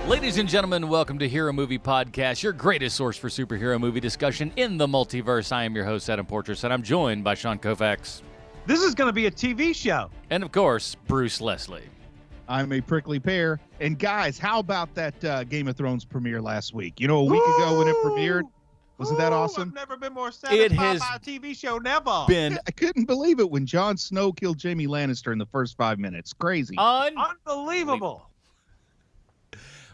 Ladies and gentlemen, welcome to Hero Movie Podcast, your greatest source for superhero movie discussion in the multiverse. I am your host, Adam Portrais, and I'm joined by Sean Koufax. This is going to be a TV show. And, of course, Bruce Leslie. I'm a prickly pear. And, guys, how about that Game of Thrones premiere last week? You know, a week ago when it premiered? Wasn't that awesome? I've never been more satisfied by a TV show, never. I couldn't believe it when Jon Snow killed Jaime Lannister in the first 5 minutes. Crazy. Unbelievable.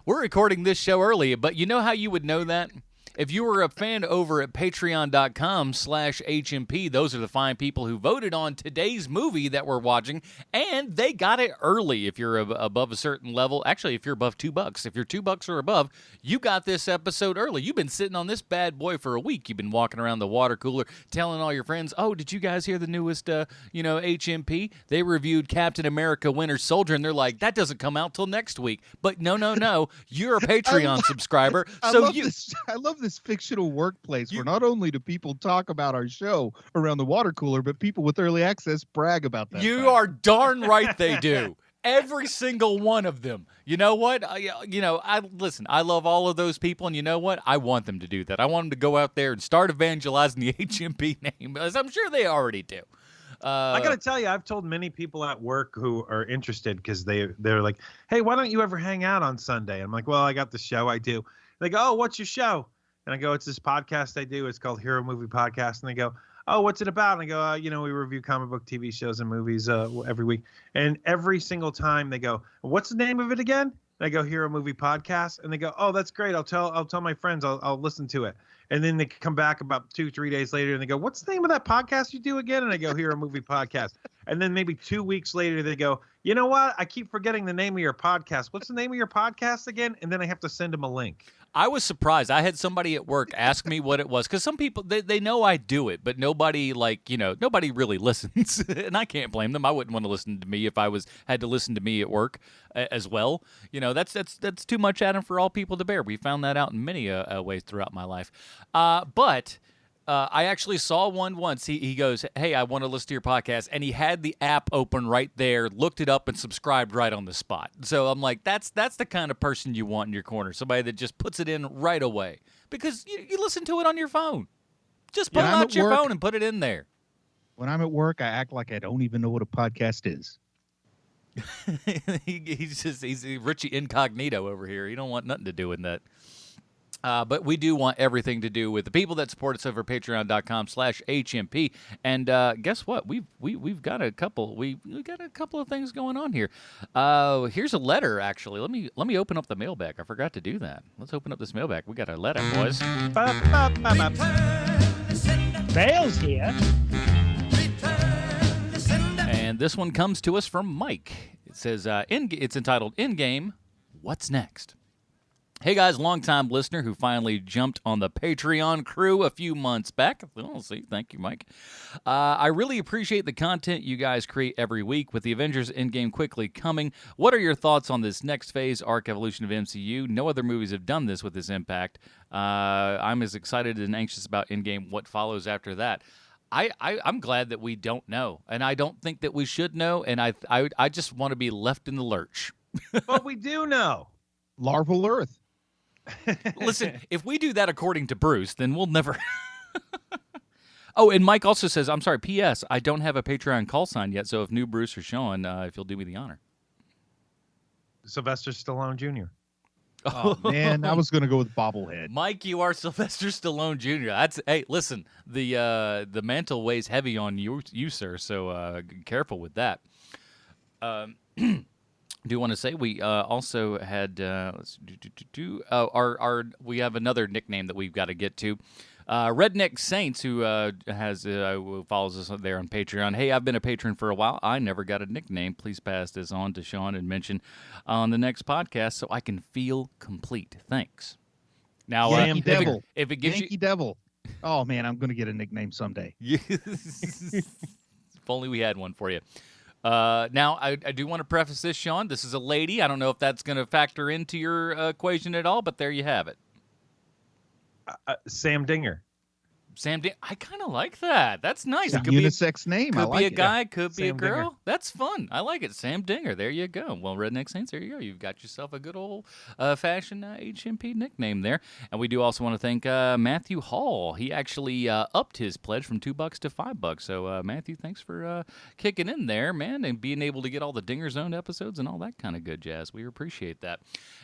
We're recording this show early, but you know how you would know that? If you were a fan over at patreon.com/HMP, those are the fine people who voted on today's movie that we're watching, and they got it early if you're above a certain level. Actually, if you're above $2. If you're $2 or above, you got this episode early. You've been sitting on this bad boy for a week. You've been walking around the water cooler telling all your friends, oh, did you guys hear the newest, HMP? They reviewed Captain America Winter Soldier, and they're like, that doesn't come out till next week. But no, you're a Patreon subscriber. I love this fictional workplace where not only do people talk about our show around the water cooler, but people with early access brag about that. You are darn right they do. Every single one of them. You know what? I love all of those people, and you know what? I want them to do that. I want them to go out there and start evangelizing the HMP name, as I'm sure they already do. I got to tell you, I've told many people at work who are interested because they're like, hey, why don't you ever hang out on Sunday? I'm like, well, I got the show I do. They go, oh, what's your show? And I go, it's this podcast I do. It's called Hero Movie Podcast. And they go, oh, what's it about? And I go, we review comic book TV shows and movies every week. And every single time they go, what's the name of it again? And I go, Hero Movie Podcast. And they go, oh, that's great. I'll tell my friends. I'll listen to it. And then they come back about 2-3 days later and they go, what's the name of that podcast you do again? And I go, Hero Movie Podcast. And then maybe 2 weeks later they go, you know what? I keep forgetting the name of your podcast. What's the name of your podcast again? And then I have to send them a link. I was surprised. I had somebody at work ask me what it was, because some people, they know I do it, but nobody nobody really listens, and I can't blame them. I wouldn't want to listen to me if I had to listen to me at work as well. That's too much, Adam, for all people to bear. We found that out in many ways throughout my life. But I actually saw one once. He goes, hey, I want to listen to your podcast. And he had the app open right there, looked it up, and subscribed right on the spot. So I'm like, that's the kind of person you want in your corner, somebody that just puts it in right away. Because you listen to it on your phone. Just pull out your phone and put it in there. When I'm at work, I act like I don't even know what a podcast is. He's Richie Incognito over here. He don't want nothing to do with that. But we do want everything to do with the people that support us over at patreon.com/HMP. And guess what? We've got a couple. We got a couple of things going on here. Here's a letter, actually. Let me open up the mailbag. I forgot to do that. Let's open up this mailbag. We got a letter, boys. Bale's here. And this one comes to us from Mike. It says, it's entitled In Game, What's Next? Hey guys, longtime listener who finally jumped on the Patreon crew a few months back. Well, see, thank you, Mike. I really appreciate the content you guys create every week with the Avengers Endgame quickly coming. What are your thoughts on this next phase arc evolution of MCU? No other movies have done this with this impact. I'm as excited and anxious about Endgame, what follows after that. I'm glad that we don't know, and I don't think that we should know, and I just want to be left in the lurch. But we do know. Larval Earth. Listen, if we do that according to Bruce, then we'll never... Oh, and Mike also says, I'm sorry, P.S., I don't have a Patreon call sign yet, so if new Bruce or Sean, if you'll do me the honor. Sylvester Stallone Jr. Oh, man, I was going to go with bobblehead. Mike, you are Sylvester Stallone Jr. Hey, listen, the mantle weighs heavy on you sir, so careful with that. Do want to say we also had we have another nickname that we've got to get to. Redneck Saints, who follows us there on Patreon. Hey, I've been a patron for a while. I never got a nickname. Please pass this on to Sean and mention on the next podcast so I can feel complete. Thanks. Now, Yankee Devil. If it gives Yankee Devil. Oh man, I'm going to get a nickname someday. If only we had one for you. Now, I do want to preface this, Sean. This is a lady. I don't know if that's going to factor into your equation at all, but there you have it. Sam Dinger. Sam Dinger. I kind of like that. That's nice. It's a unisex name. Could I like be a it. guy, could be a Sam girl. Dinger. That's fun. I like it. Sam Dinger. There you go. Well, Redneck Saints, there you go. You've got yourself a good old fashioned HMP nickname there. And we do also want to thank Matthew Hall. He actually upped his pledge from $2 to $5. So, Matthew, thanks for kicking in there, man, and being able to get all the Dinger Zone episodes and all that kind of good jazz. We appreciate that.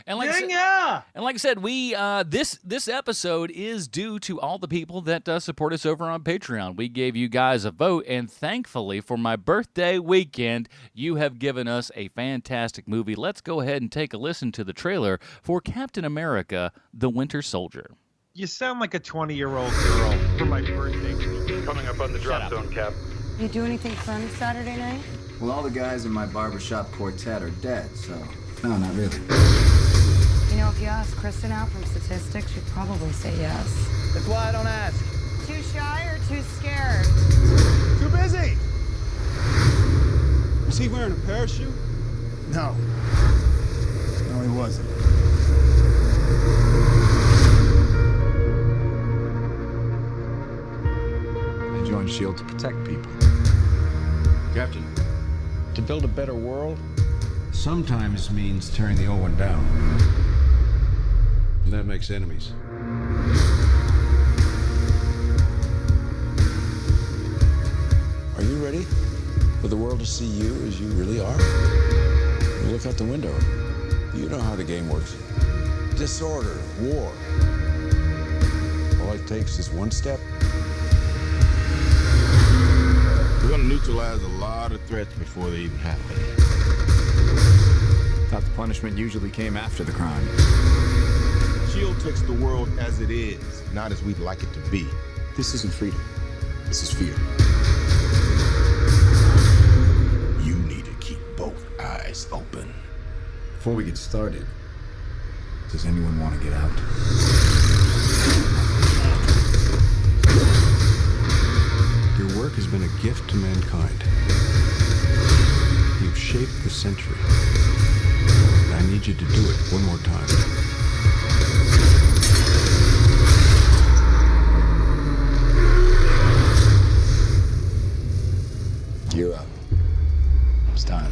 And like I said, we this episode is due to all the people that support us over on Patreon. We gave you guys a vote, and thankfully for my birthday weekend, you have given us a fantastic movie. Let's go ahead and take a listen to the trailer for Captain America: The Winter Soldier. You sound like a 20-year-old girl for my birthday. Coming up on the drop zone, Cap. You do anything fun Saturday night? Well, all the guys in my barbershop quartet are dead, so no, not really. You know, if you ask Kristen out from statistics, she'd probably say yes. That's why I don't ask. Too shy or too scared? Too busy. Was he wearing a parachute? No. No, he wasn't. I joined S.H.I.E.L.D. to protect people. Captain, To build a better world? sometimes means tearing the old one down. And that makes enemies. Are you ready for the world to see you as you really are? You look out the window. You know how the game works. Disorder, war. All it takes is one step. We're gonna neutralize a lot of threats before they even happen. Thought the punishment usually came after the crime. S.H.I.E.L.D. takes the world as it is, not as we'd like it to be. This isn't freedom. This is fear. You need to keep both eyes open. Before we get started, does anyone want to get out? Your work has been a gift to mankind. You've shaped the century. And I need you to do it one more time. You're up. It's time.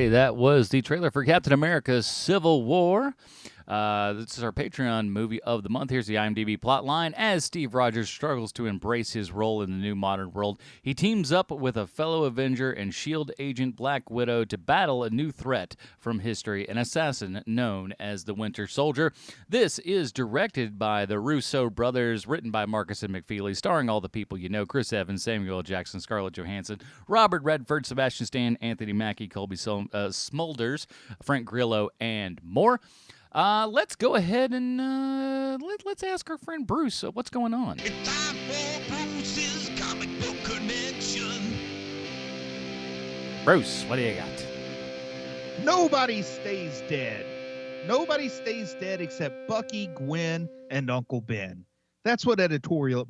That was the trailer for Captain America: Civil War. This is our Patreon movie of the month. Here's the IMDb plot line. As Steve Rogers struggles to embrace his role in the new modern world, he teams up with a fellow Avenger and S.H.I.E.L.D. agent Black Widow to battle a new threat from history, an assassin known as the Winter Soldier. This is directed by the Russo brothers, written by Marcus and McFeely, starring all the people you know: Chris Evans, Samuel L. Jackson, Scarlett Johansson, Robert Redford, Sebastian Stan, Anthony Mackie, Colby Smulders, Frank Grillo, and more. Let's go ahead and let's ask our friend Bruce what's going on. It's time for Bruce's comic book connection. Bruce, what do you got? Nobody stays dead. Nobody stays dead except Bucky, Gwen, and Uncle Ben. That's what editorial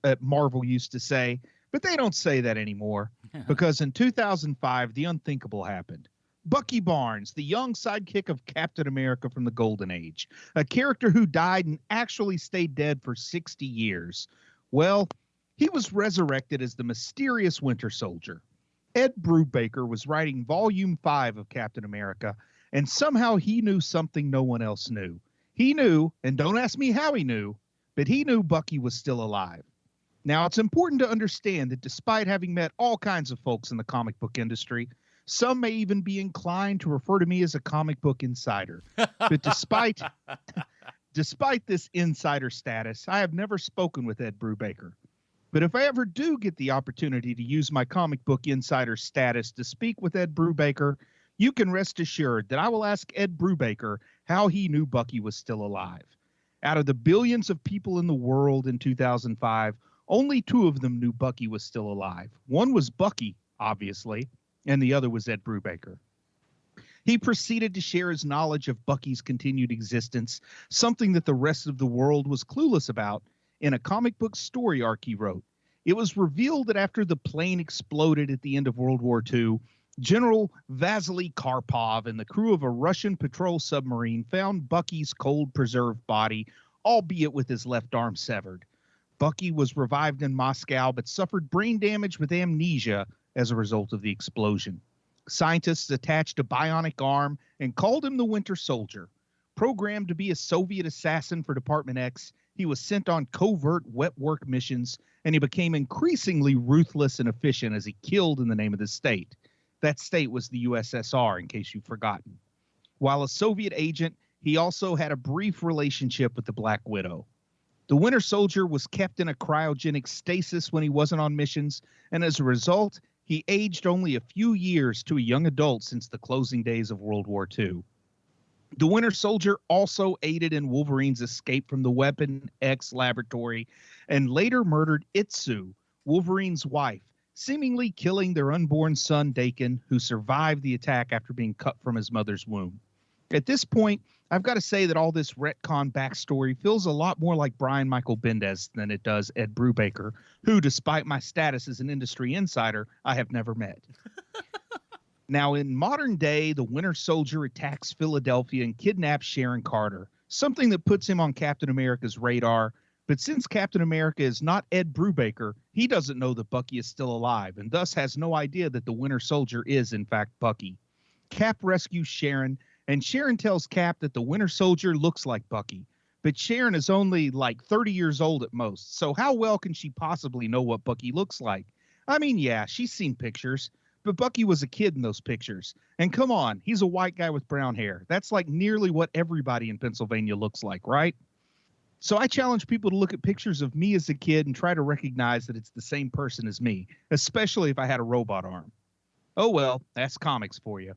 at Marvel used to say, but they don't say that anymore because in 2005, the unthinkable happened. Bucky Barnes, the young sidekick of Captain America from the Golden Age, a character who died and actually stayed dead for 60 years. Well, he was resurrected as the mysterious Winter Soldier. Ed Brubaker was writing Volume 5 of Captain America, and somehow he knew something no one else knew. He knew, and don't ask me how he knew, but he knew Bucky was still alive. Now, it's important to understand that despite having met all kinds of folks in the comic book industry, some may even be inclined to refer to me as a comic book insider. But despite this insider status, I have never spoken with Ed Brubaker. But if I ever do get the opportunity to use my comic book insider status to speak with Ed Brubaker, you can rest assured that I will ask Ed Brubaker how he knew Bucky was still alive. Out of the billions of people in the world in 2005, only 2 of them knew Bucky was still alive. One was Bucky, obviously, and the other was Ed Brubaker. He proceeded to share his knowledge of Bucky's continued existence, something that the rest of the world was clueless about, in a comic book story arc he wrote. It was revealed that after the plane exploded at the end of World War II, General Vasily Karpov and the crew of a Russian patrol submarine found Bucky's cold preserved body, albeit with his left arm severed. Bucky was revived in Moscow but suffered brain damage with amnesia as a result of the explosion. Scientists attached a bionic arm and called him the Winter Soldier. Programmed to be a Soviet assassin for Department X, he was sent on covert wet work missions, and he became increasingly ruthless and efficient as he killed in the name of the state. That state was the USSR, in case you've forgotten. While a Soviet agent, he also had a brief relationship with the Black Widow. The Winter Soldier was kept in a cryogenic stasis when he wasn't on missions, and as a result, he aged only a few years to a young adult since the closing days of World War II. The Winter Soldier also aided in Wolverine's escape from the Weapon X laboratory and later murdered Itsu, Wolverine's wife, seemingly killing their unborn son Dakin, who survived the attack after being cut from his mother's womb. At this point, I've got to say that all this retcon backstory feels a lot more like Brian Michael Bendis than it does Ed Brubaker, who, despite my status as an industry insider, I have never met. Now, in modern day, the Winter Soldier attacks Philadelphia and kidnaps Sharon Carter, something that puts him on Captain America's radar. But since Captain America is not Ed Brubaker, he doesn't know that Bucky is still alive and thus has no idea that the Winter Soldier is, in fact, Bucky. Cap rescues Sharon, and Sharon tells Cap that the Winter Soldier looks like Bucky. But Sharon is only like 30 years old at most, so how well can she possibly know what Bucky looks like? I mean, yeah, she's seen pictures, but Bucky was a kid in those pictures. And come on, he's a white guy with brown hair. That's like nearly what everybody in Pennsylvania looks like, right? So I challenge people to look at pictures of me as a kid and try to recognize that it's the same person as me, especially if I had a robot arm. Oh, well, that's comics for you.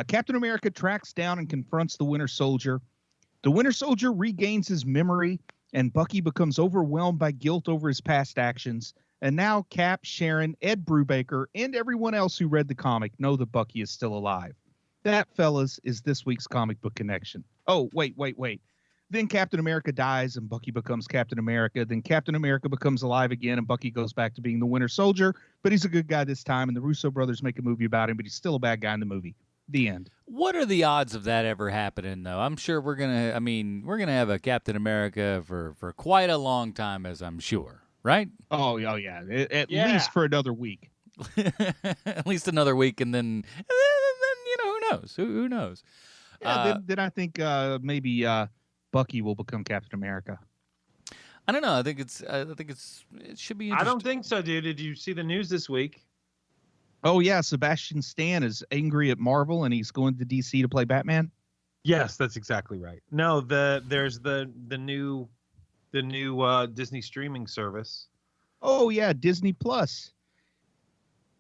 Captain America tracks down and confronts the Winter Soldier. The Winter Soldier regains his memory, and Bucky becomes overwhelmed by guilt over his past actions. And now Cap, Sharon, Ed Brubaker, and everyone else who read the comic know that Bucky is still alive. That, fellas, is this week's Comic Book Connection. Oh, wait. Then Captain America dies and Bucky becomes Captain America. Then Captain America becomes alive again and Bucky goes back to being the Winter Soldier. But he's a good guy this time, and the Russo brothers make a movie about him, but he's still a bad guy in the movie. The end. What are the odds of that ever happening, though? I'm sure we're going to have a Captain America for quite a long time, as I'm sure, right? Oh yeah. At least for another week. At least another week, and then who knows? Who knows? Yeah, then I think maybe Bucky will become Captain America. I don't know. I think it should be interesting. I don't think so, dude. Did you see the news this week? Oh yeah, Sebastian Stan is angry at Marvel and he's going to DC to play Batman. Yes, that's exactly right. No, there's the new Disney streaming service. Oh yeah, Disney Plus.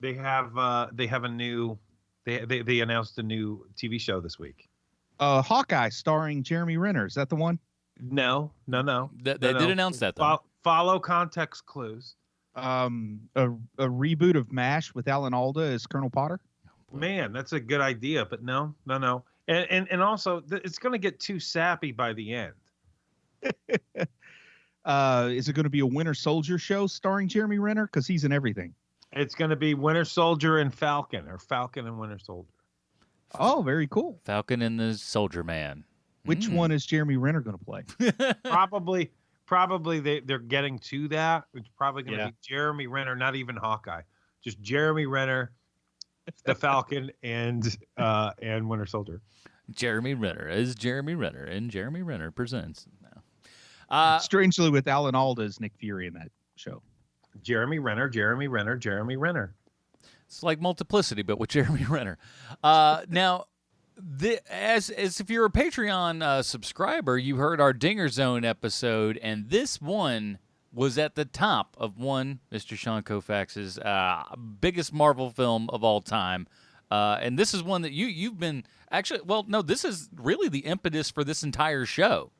They have a new they announced a new TV show this week. Hawkeye starring Jeremy Renner. Is that the one? No. They did announce that though. Follow context clues. A reboot of MASH with Alan Alda as Colonel Potter. Man, that's a good idea, but no. And also it's going to get too sappy by the end. Is it going to be a Winter Soldier show starring Jeremy Renner? Because he's in everything. It's going to be Winter Soldier and Falcon, or Falcon and Winter Soldier. Oh, very cool. Falcon and the Soldier Man. Which one is Jeremy Renner going to play? Probably they're getting to that. It's probably going to be Jeremy Renner, not even Hawkeye, just Jeremy Renner, the Falcon, and Winter Soldier. Jeremy Renner is Jeremy Renner, and Jeremy Renner presents. Strangely, with Alan Alda as Nick Fury in that show. Jeremy Renner. It's like Multiplicity, but with Jeremy Renner. Now, as if you're a Patreon subscriber, you heard our Dinger Zone episode, and this one was at the top of Mr. Sean Koufax's biggest Marvel film of all time. And this is one that you've been actually, well, no, this is really the impetus for this entire show.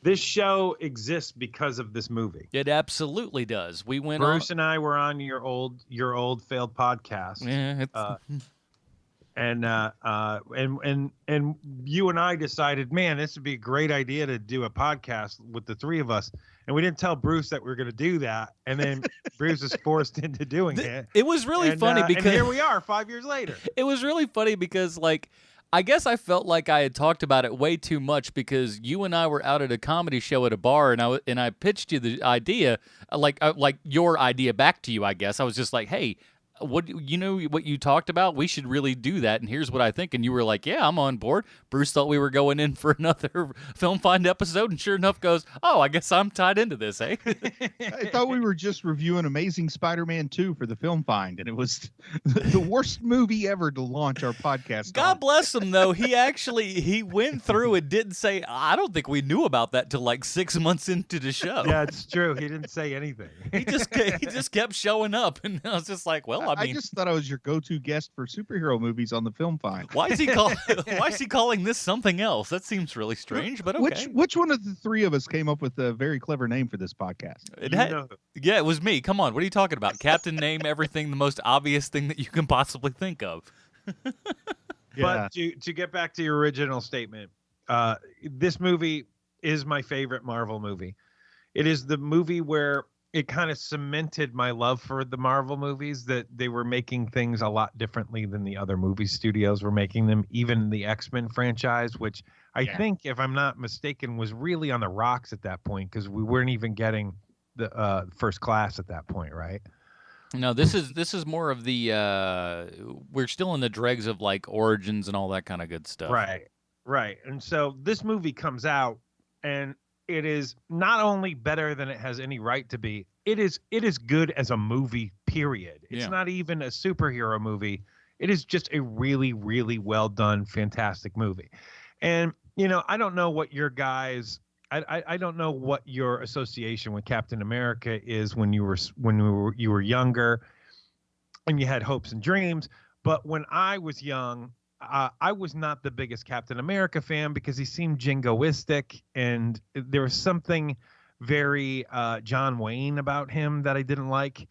This show exists because of this movie. It absolutely does. We went Bruce and I were on your old failed podcast. Yeah, and you and I decided, man, this would be a great idea to do a podcast with the three of us. And we didn't tell Bruce that we were going to do that. And then Bruce was forced into doing it. It was really funny because and here we are 5 years later. It was really funny because, like, I guess I felt like I had talked about it way too much because you and I were out at a comedy show at a bar, and I pitched you the idea, like your idea back to you. I guess I was just like, hey, what you talked about? We should really do that, and here's what I think. And you were like, yeah, I'm on board. Bruce thought we were going in for another Film Find episode, and sure enough goes, oh, I guess I'm tied into this, eh? I thought we were just reviewing Amazing Spider-Man 2 for the Film Find, and it was the worst movie ever to launch our podcast. God bless him, though. He went through and didn't say, I don't think we knew about that till like 6 months into the show. Yeah, it's true. He didn't say anything. He just kept showing up, and I was just like, well, I just thought I was your go-to guest for superhero movies on the Film Find. Why is he calling this something else? That seems really strange, but okay. Which one of the three of us came up with a very clever name for this podcast? Yeah, it was me. Come on, what are you talking about? Captain Name Everything, the most obvious thing that you can possibly think of. But to get back to your original statement, this movie is my favorite Marvel movie. It is the movie where it kind of cemented my love for the Marvel movies, that they were making things a lot differently than the other movie studios were making them. Even the X-Men franchise, which I think, if I'm not mistaken, was really on the rocks at that point because we weren't even getting the First Class at that point, right? No, this is more of the we're still in the dregs of like Origins and all that kind of good stuff. Right. And so this movie comes out, and it is not only better than it has any right to be, it is good as a movie, period. It's not even a superhero movie. It is just a really, really well done, fantastic movie. And, I don't know what your guys, I don't know what your association with Captain America is when you were younger and you had hopes and dreams. But when I was young, I was not the biggest Captain America fan because he seemed jingoistic, and there was something very John Wayne about him that I didn't like.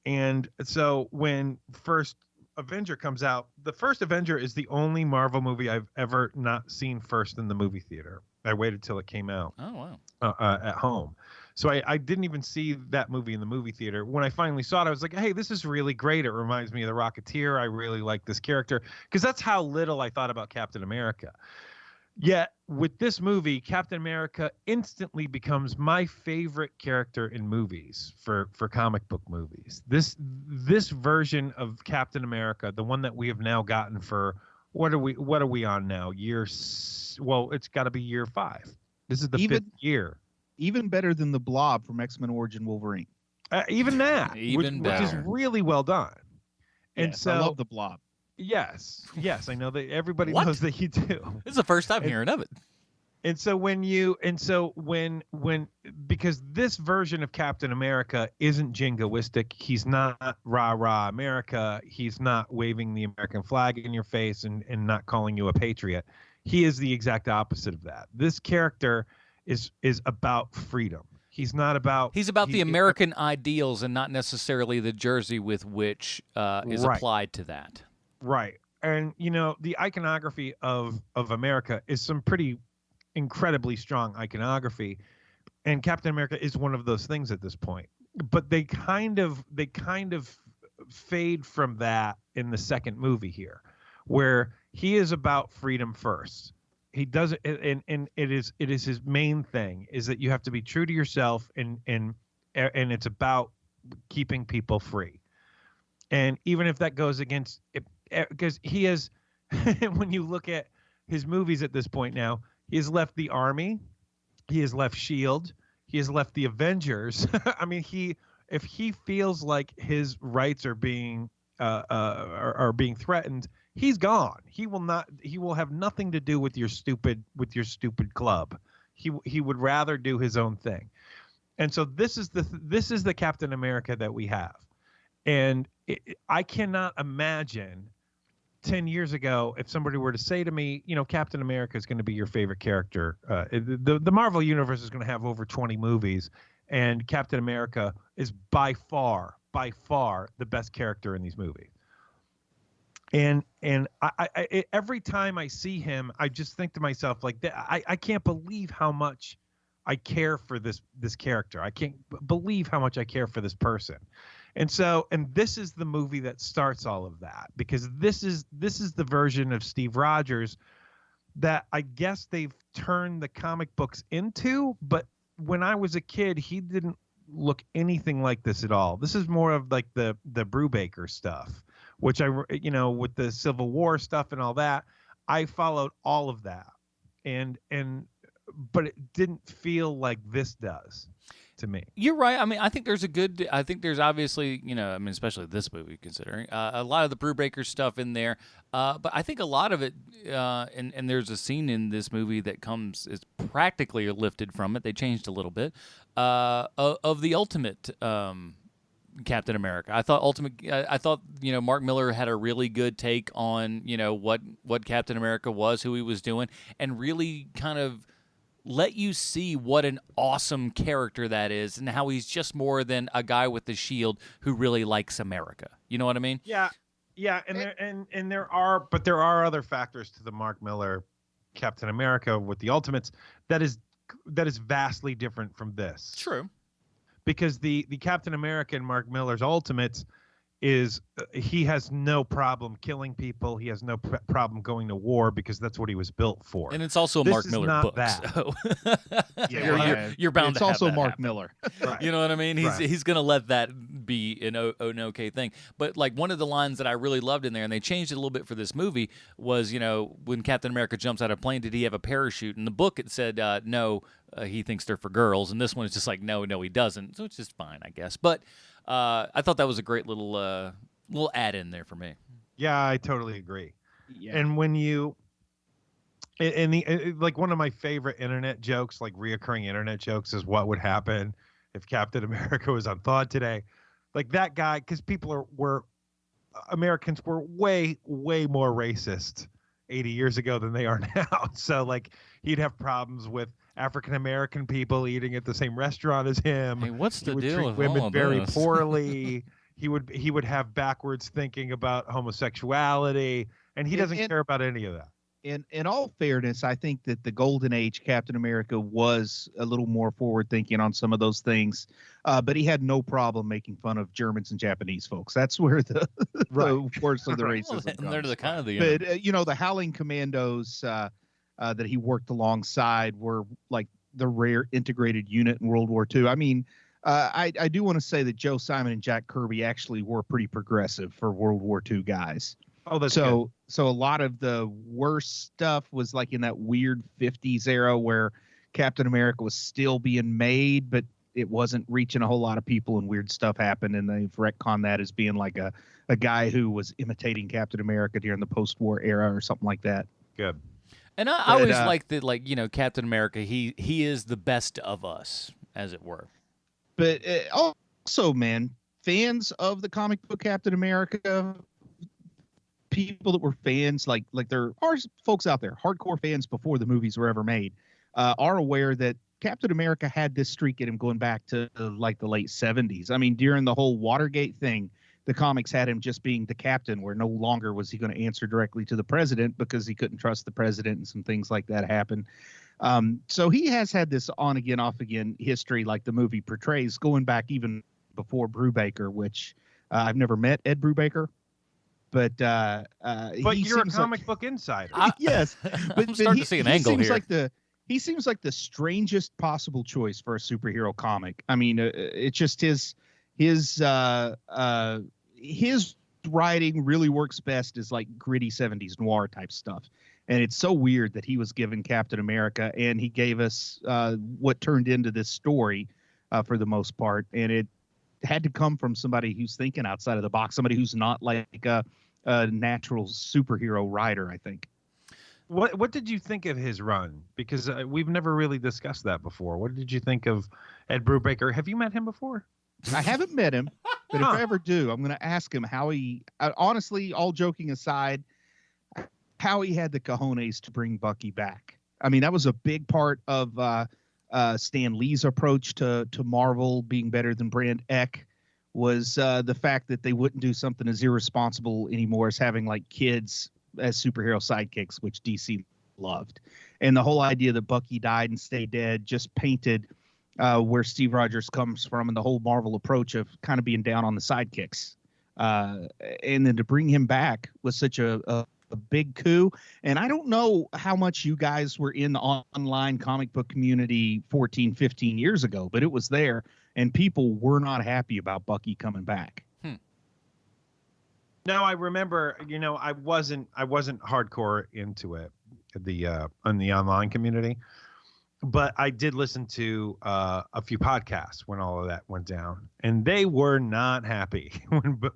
And so when first Avenger comes out, the first Avenger is the only Marvel movie I've ever not seen first in the movie theater. I waited till it came out. Oh, wow. At home. So I didn't even see that movie in the movie theater. When I finally saw it, I was like, hey, this is really great. It reminds me of The Rocketeer. I really like this character, because that's how little I thought about Captain America. Yet with this movie, Captain America instantly becomes my favorite character in movies for comic book movies. This version of Captain America, the one that we have now gotten for, what are we on now? It's got to be year 5. This is the 5th year. Even better than the Blob from X-Men Origin Wolverine. Even that, which is really well done. And yes, so I love the Blob. Yes, I know that everybody knows that you do. This is the first time hearing of it. And so because this version of Captain America isn't jingoistic, he's not rah America, he's not waving the American flag in your face and not calling you a patriot. He is the exact opposite of that. This character is about freedom. He's about the American ideals and not necessarily the jersey with which is applied to that. Right. And the iconography of America is some pretty incredibly strong iconography, and Captain America is one of those things at this point. But they kind of fade from that in the second movie here, where he is about freedom first. He does it, and it is his main thing, is that you have to be true to yourself, and it's about keeping people free. And even if that goes against it, because he has, when you look at his movies at this point now, he has left the Army, he has left S.H.I.E.L.D., he has left the Avengers. I mean, if he feels like his rights are being threatened, he's gone. He will have nothing to do with your stupid club. He would rather do his own thing. And so this is the Captain America that we have. And I cannot imagine 10 years ago, if somebody were to say to me, Captain America is going to be your favorite character, the Marvel Universe is going to have over 20 movies, and Captain America is by far the best character in these movies. And I every time I see him, I just think to myself, like, I can't believe how much I care for this character. I can't believe how much I care for this person. And this is the movie that starts all of that, because this is the version of Steve Rogers that I guess they've turned the comic books into. But when I was a kid, he didn't look anything like this at all. This is more of like the Brubaker stuff, which with the Civil War stuff and all that, I followed all of that, but it didn't feel like this does to me. You're right. I mean, I think there's obviously, especially this movie, considering a lot of the Brubaker stuff in there. But I think a lot of it, and there's a scene in this movie that is practically lifted from it. They changed a little bit of the Ultimate Captain America. I thought Mark Miller had a really good take on what Captain America was, who he was doing, and really kind of let you see what an awesome character that is, and how he's just more than a guy with the shield who really likes America. You know what I mean? Yeah, and there are other factors to the Mark Miller Captain America with the Ultimates that is vastly different from this. True. Because the Captain America in Mark Miller's Ultimates is he has no problem killing people. He has no problem going to war because that's what he was built for. And it's also a Mark Miller book. So you're bound it's to have also that Mark happen. Miller. Right. You know what I mean? He's going to let that be an okay thing. But like one of the lines that I really loved in there, and they changed it a little bit for this movie, was, when Captain America jumps out of a plane, did he have a parachute? In the book it said no, he thinks they're for girls. And this one is just like, no, he doesn't. So it's just fine, I guess. But I thought that was a great little add in there for me. Yeah, I totally agree. Yeah. And when you, like one of my favorite internet jokes, like reoccurring internet jokes, is what would happen if Captain America was unthawed today. Like that guy, because Americans were way, way more racist 80 years ago than they are now. So like he'd have problems with African American people eating at the same restaurant as him. Hey, what's the he would deal treat with women all of very this? poorly. He would have backwards thinking about homosexuality, and he doesn't care about any of that. In all fairness, I think that the Golden Age Captain America was a little more forward thinking on some of those things, but he had no problem making fun of Germans and Japanese folks. That's where the worst of the racism comes. They're the kind of the But the Howling Commandos that he worked alongside were like the rare integrated unit in World War II. I mean, I do want to say that Joe Simon and Jack Kirby actually were pretty progressive for World War II guys. Oh, that's so a lot of the worst stuff was like in that weird 50s era where Captain America was still being made, but it wasn't reaching a whole lot of people, and weird stuff happened, and they've retconned that as being like a guy who was imitating Captain America during the post-war era or something like that. Good. And I always liked that, like, Captain America, he is the best of us, as it were. But also, man, fans of the comic book Captain America, people that were fans, like there are folks out there, hardcore fans before the movies were ever made, are aware that Captain America had this streak in him going back to like the late 70s. I mean, during the whole Watergate thing, the comics had him just being the captain, where no longer was he going to answer directly to the president because he couldn't trust the president, and some things like that happened. So he has had this on again, off again history, like the movie portrays, going back even before Brubaker, which I've never met Ed Brubaker. But you're a comic book insider. Yes, but I'm starting to see an angle here. He seems like the strangest possible choice for a superhero comic. I mean, it's just his writing really works best as like gritty 70s noir type stuff. And it's so weird that he was given Captain America, and he gave us what turned into this story for the most part. And it had to come from somebody who's thinking outside of the box, somebody who's not like a natural superhero writer, I think. What did you think of his run? Because we've never really discussed that before. What did you think of Ed Brubaker? Have you met him before? I haven't met him, but if I ever do, I'm going to ask him how he. Honestly, all joking aside, how he had the cojones to bring Bucky back. I mean, that was a big part of Stan Lee's approach to Marvel being better than Brand Eck, was the fact that they wouldn't do something as irresponsible anymore as having like kids as superhero sidekicks, which DC loved. And the whole idea that Bucky died and stayed dead just painted where Steve Rogers comes from, and the whole Marvel approach of kind of being down on the sidekicks. And then to bring him back was such a big coup. And I don't know how much you guys were in the online comic book community 14, 15 years ago, but it was there, and people were not happy about Bucky coming back. No, I remember, I wasn't hardcore into it, in the online community, but I did listen to a few podcasts when all of that went down, and they were not happy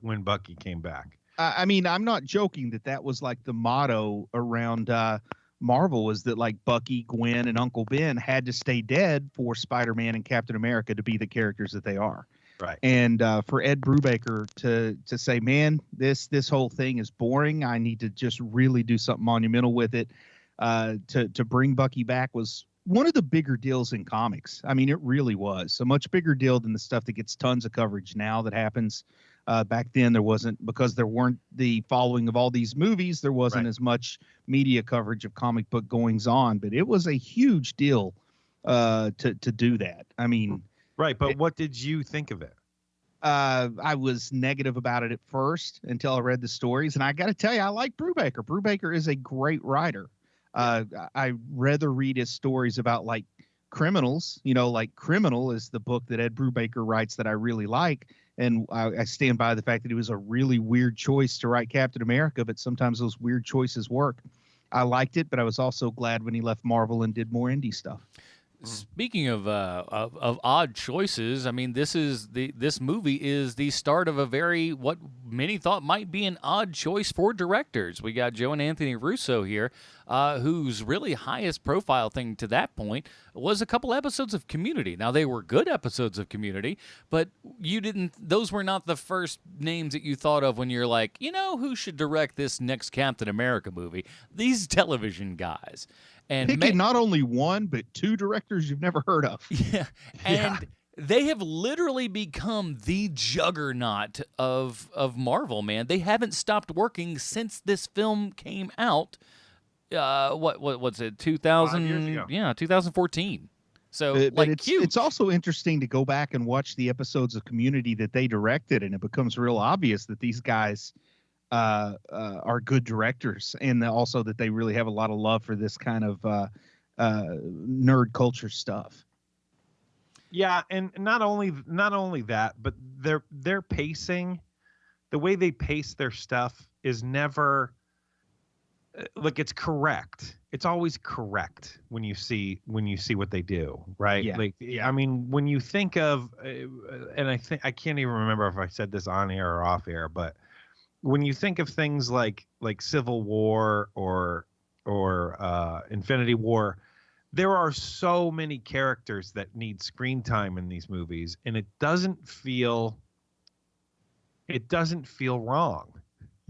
when Bucky came back. I mean, I'm not joking that was like the motto around Marvel, was that like Bucky, Gwen, and Uncle Ben had to stay dead for Spider-Man and Captain America to be the characters that they are. Right. And for Ed Brubaker to say, man, this whole thing is boring. I need to just really do something monumental with it. To bring Bucky back was one of the bigger deals in comics. I mean, it really was a much bigger deal than the stuff that gets tons of coverage now that happens. Back then, there wasn't, because there weren't the following of all these movies. There wasn't as much media coverage of comic book goings on, but it was a huge deal to do that. I mean, right. But what did you think of it? I was negative about it at first until I read the stories, and I got to tell you, I like Brubaker. Brubaker is a great writer. I rather read his stories about like criminals. Like Criminal is the book that Ed Brubaker writes that I really like. And I stand by the fact that it was a really weird choice to write Captain America, but sometimes those weird choices work. I liked it, but I was also glad when he left Marvel and did more indie stuff. Speaking of odd choices, I mean, this movie is the start of a very, what many thought might be an odd choice for directors. We got Joe and Anthony Russo here, whose really highest profile thing to that point was a couple episodes of Community. Now, they were good episodes of Community, but those were not the first names that you thought of when you're like, who should direct this next Captain America movie? These television guys. And picking not only one, but two directors you've never heard of. Yeah. And they have literally become the juggernaut of Marvel, man. They haven't stopped working since this film came out. What's it? 2000? 5 years ago. Yeah, 2014. So it's also interesting to go back and watch the episodes of Community that they directed, and it becomes real obvious that these guys are good directors, and also that they really have a lot of love for this kind of nerd culture stuff. Yeah, and not only that, but their pacing, the way they pace their stuff is never like it's correct. It's always correct when you see what they do, right? Yeah. I mean, when you think of, and I can't even remember if I said this on air or off air, but when you think of things like Civil War or Infinity War, there are so many characters that need screen time in these movies, and it doesn't feel wrong,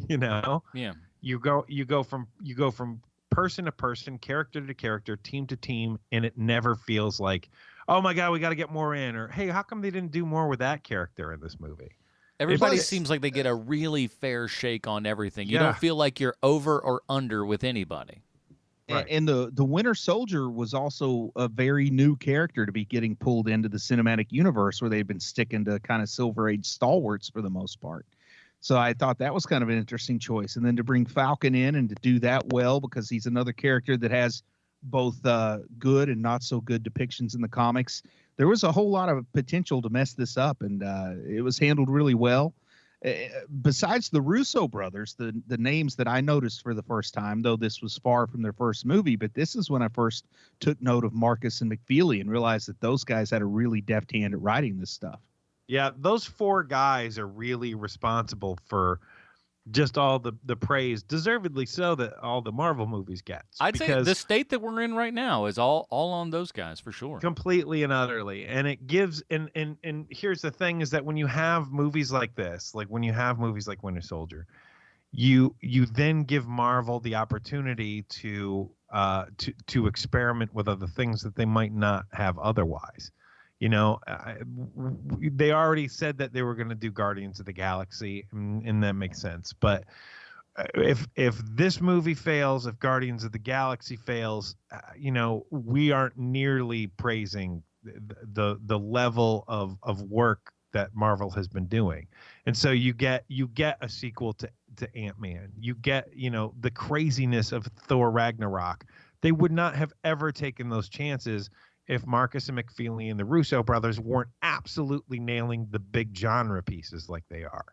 Yeah. You go from person to person, character to character, team to team, and it never feels like, oh my God, we got to get more in, or hey, how come they didn't do more with that character in this movie? Everybody seems like they get a really fair shake on everything. You don't feel like you're over or under with anybody. Right. And the Winter Soldier was also a very new character to be getting pulled into the cinematic universe, where they've been sticking to kind of Silver Age stalwarts for the most part. So I thought that was kind of an interesting choice. And then to bring Falcon in and to do that well, because he's another character that has both good and not so good depictions in the comics. There was a whole lot of potential to mess this up, and it was handled really well. Besides the Russo brothers, the names that I noticed for the first time, though this was far from their first movie, but this is when I first took note of Marcus and McFeely and realized that those guys had a really deft hand at writing this stuff. Yeah, those four guys are really responsible for just all the praise, deservedly so, that all the Marvel movies get. I'd say the state that we're in right now is all on those guys for sure. Completely and utterly. And it gives, and here's the thing, is that when you have movies like this, like when you have movies like Winter Soldier, you then give Marvel the opportunity to experiment with other things that they might not have otherwise. You know, they already said that they were going to do Guardians of the Galaxy, and that makes sense. But if this movie fails, if Guardians of the Galaxy fails, you know, we aren't nearly praising the level of work that Marvel has been doing. And so you get a sequel to Ant-Man. You get, you know, the craziness of Thor Ragnarok. They would not have ever taken those chances if Marcus and McFeely and the Russo brothers weren't absolutely nailing the big genre pieces like they are.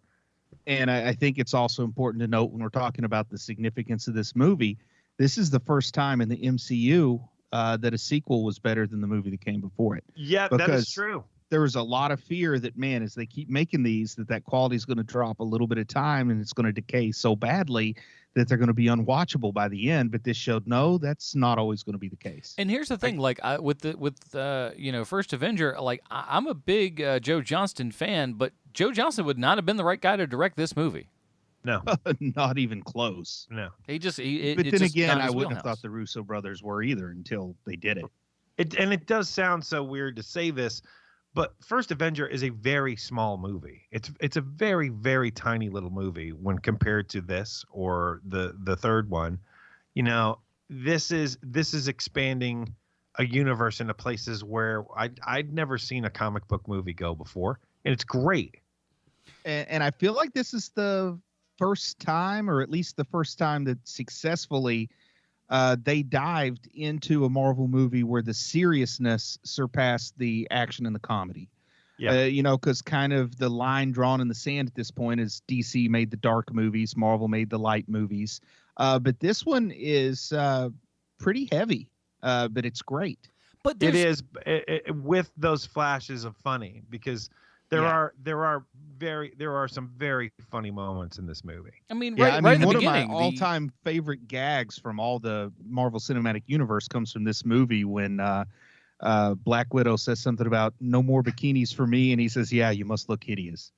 And I think it's also important to note when we're talking about the significance of this movie, this is the first time in the MCU that a sequel was better than the movie that came before it. Yeah, that is true. There was a lot of fear that, man, as they keep making these, that quality is going to drop a little bit of time and it's going to decay so badly that they're going to be unwatchable by the end. But this showed, no, that's not always going to be the case. And here's the thing, like with you know, First Avenger, like I'm a big Joe Johnston fan, but Joe Johnston would not have been the right guy to direct this movie. No, not even close. No, but then again, I wouldn't have thought the Russo brothers were either until they did it. And it does sound so weird to say this, but First Avenger is a very small movie. It's a very, very tiny little movie when compared to this or the third one. You know, this is expanding a universe into places where I'd never seen a comic book movie go before, and it's great. And I feel like this is the first time, or at least the first time that successfully they dived into a Marvel movie where the seriousness surpassed the action and the comedy. Yeah. You know, because kind of the line drawn in the sand at this point is DC made the dark movies, Marvel made the light movies. But this one is pretty heavy, but it's great. But it is with those flashes of funny, because there are some very funny moments in this movie. I mean, right in the one beginning, of my all-time favorite gags from all the Marvel Cinematic Universe comes from this movie when Black Widow says something about no more bikinis for me, and he says, "Yeah, you must look hideous."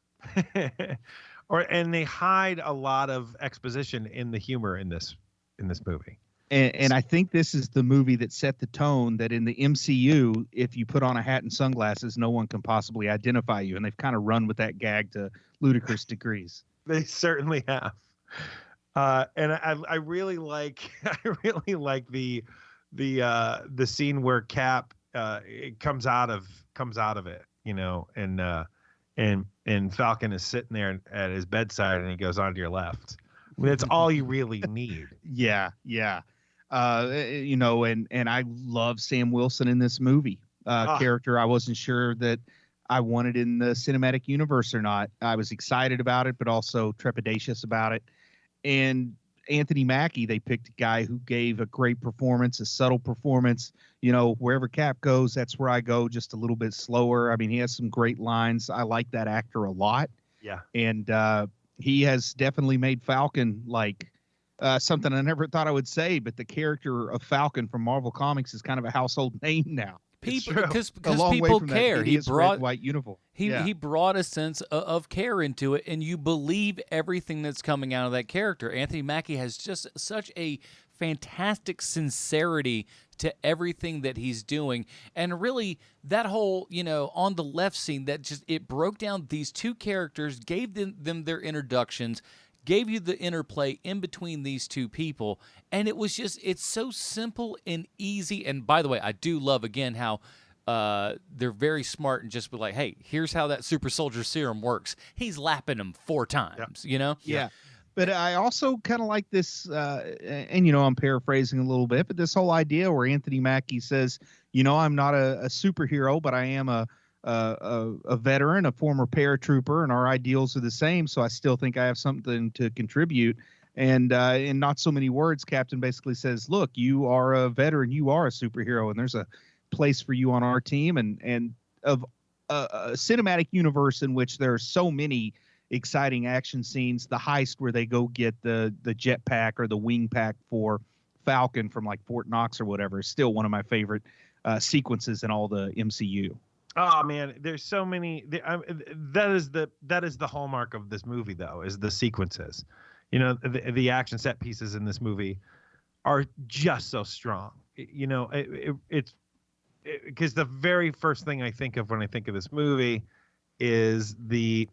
And they hide a lot of exposition in the humor in this movie. And I think this is the movie that set the tone that in the MCU, if you put on a hat and sunglasses, no one can possibly identify you. And they've kind of run with that gag to ludicrous degrees. They certainly have. And I really like the scene where Cap it comes out of it, you know, and Falcon is sitting there at his bedside and he goes, "On to your left." I mean, that's all you really need. Yeah. You know, and I love Sam Wilson in this movie. Character I wasn't sure that I wanted in the cinematic universe or not. I was excited about it, but also trepidatious about it. And Anthony Mackie, they picked a guy who gave a great performance, a subtle performance. You know, wherever Cap goes, that's where I go, just a little bit slower. I mean, he has some great lines. I like that actor a lot. Yeah. And he has definitely made Falcon like something I never thought I would say, but the character of Falcon from Marvel Comics is kind of a household name now. Because people care. He brought white uniform. He brought a sense of care into it, and you believe everything that's coming out of that character. Anthony Mackie has just such a fantastic sincerity to everything that he's doing, and really that whole, you know, on the left scene, that just it broke down these two characters, gave them their introductions, gave you the interplay in between these two people, and it's so simple and easy. And by the way, I do love again how they're very smart and just be like, hey, here's how that super soldier serum works. He's lapping them 4 times, you know? Yeah. But I also kind of like this, and, you know, I'm paraphrasing a little bit, but this whole idea where Anthony Mackie says, you know, I'm not a superhero, but I am a veteran, a former paratrooper, and our ideals are the same. So I still think I have something to contribute. And in not so many words, Captain basically says, look, you are a veteran, you are a superhero, and there's a place for you on our team. And of a cinematic universe in which there are so many exciting action scenes, the heist where they go get the jetpack or the wing pack for Falcon from like Fort Knox or whatever is still one of my favorite sequences in all the MCU. Oh man, there's so many. That is the hallmark of this movie, though, is the sequences. You know, the action set pieces in this movie are just so strong. You know, it's because the very first thing I think of when I think of this movie is the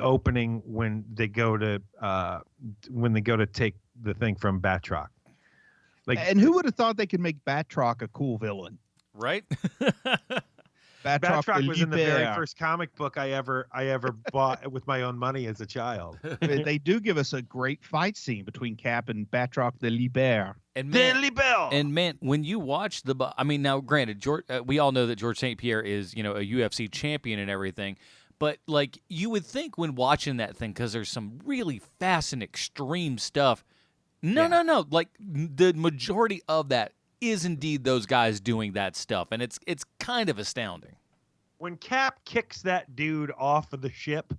opening when they go to take the thing from Batroc. Like, and who would have thought they could make Batroc a cool villain? Right? Batroc was in the very first comic book I ever bought with my own money as a child. They do give us a great fight scene between Cap and Batroc the Liber. And man, when you watch I mean, now granted, we all know that George St. Pierre is, you know, a UFC champion and everything, but like you would think when watching that thing, because there's some really fast and extreme stuff. No. Like the majority of that is indeed those guys doing that stuff, and it's kind of astounding. When Cap kicks that dude off of the ship,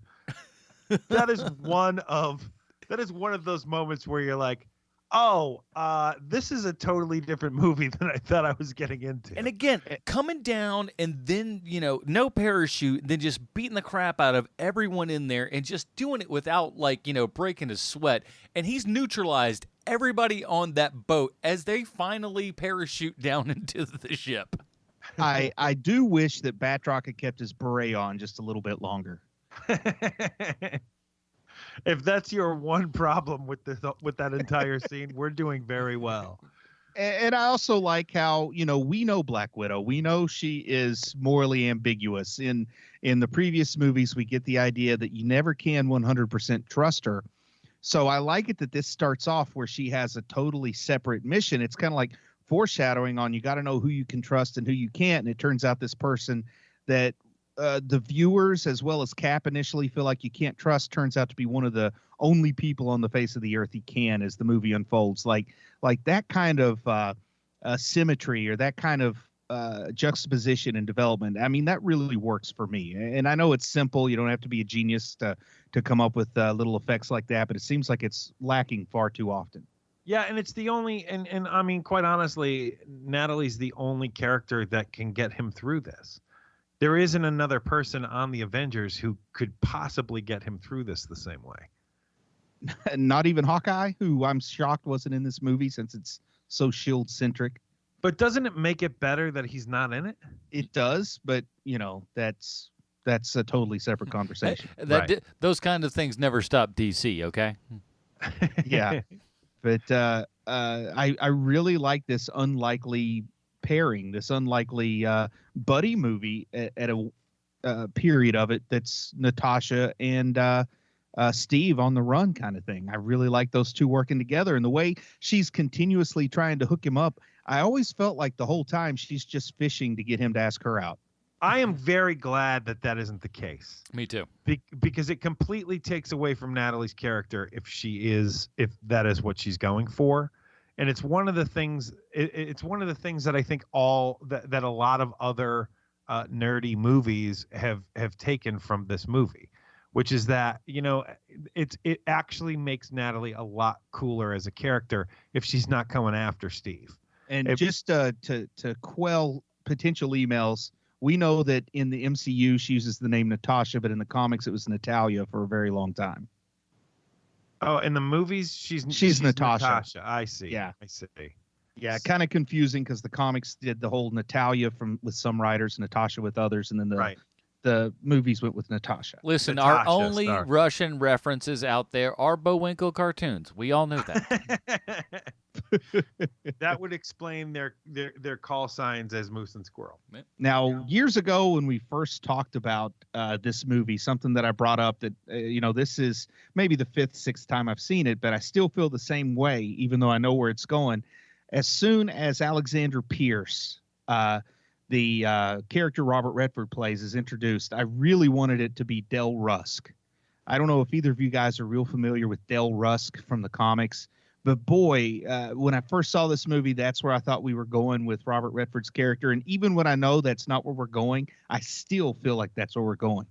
that is one of those moments where you're like, oh, this is a totally different movie than I thought I was getting into. And again, coming down and then, you know, no parachute, then just beating the crap out of everyone in there and just doing it without, like, you know, breaking a sweat. And he's neutralized everybody on that boat as they finally parachute down into the ship. I do wish that Batroc had kept his beret on just a little bit longer. If that's your one problem with that entire scene, we're doing very well. And I also like how, you know, we know Black Widow. We know she is morally ambiguous. In the previous movies, we get the idea that you never can 100% trust her. So I like it that this starts off where she has a totally separate mission. It's kind of like foreshadowing on you got to know who you can trust and who you can't. And it turns out this person that the viewers as well as Cap initially feel like you can't trust turns out to be one of the only people on the face of the earth he can as the movie unfolds. Like that kind of symmetry or that kind of juxtaposition and development. I mean, that really works for me. And I know it's simple. You don't have to be a genius to come up with little effects like that, but it seems like it's lacking far too often. Yeah, and it's the only, and I mean, quite honestly, Natalie's the only character that can get him through this. There isn't another person on the Avengers who could possibly get him through this the same way. Not even Hawkeye, who I'm shocked wasn't in this movie since it's so S.H.I.E.L.D. centric. But doesn't it make it better that he's not in it? It does, but you know, that's a totally separate conversation. Right. Those kind of things never stop DC, okay? Yeah. But I really like this unlikely pairing, this unlikely buddy movie at a period of it that's Natasha and Steve on the run kind of thing. I really like those two working together, and the way she's continuously trying to hook him up. I always felt like the whole time she's just fishing to get him to ask her out. I am very glad that isn't the case. Me too. Because it completely takes away from Natalie's character if that is what she's going for. And it's one of the things. It's one of the things that I think that a lot of other nerdy movies have taken from this movie, which is that, you know, it actually makes Natalie a lot cooler as a character if she's not coming after Steve. And just to quell potential emails, we know that in the MCU she uses the name Natasha, but in the comics it was Natalia for a very long time. Oh, in the movies, she's Natasha. I see. Yeah. I see. Yeah, kind of confusing because the comics did the whole Natalia with some writers, Natasha with others, and then the movies went with Natasha. Listen, Natasha, our only Russian references out there are Bullwinkle cartoons. We all knew that. That would explain their call signs as Moose and Squirrel. Now, years ago when we first talked about this movie, something that I brought up that, you know, this is maybe the 5th, 6th time I've seen it, but I still feel the same way, even though I know where it's going. As soon as Alexander Pierce, the character Robert Redford plays, is introduced, I really wanted it to be Del Rusk. I don't know if either of you guys are real familiar with Del Rusk from the comics, but boy, when I first saw this movie, that's where I thought we were going with Robert Redford's character. And even when I know that's not where we're going, I still feel like that's where we're going.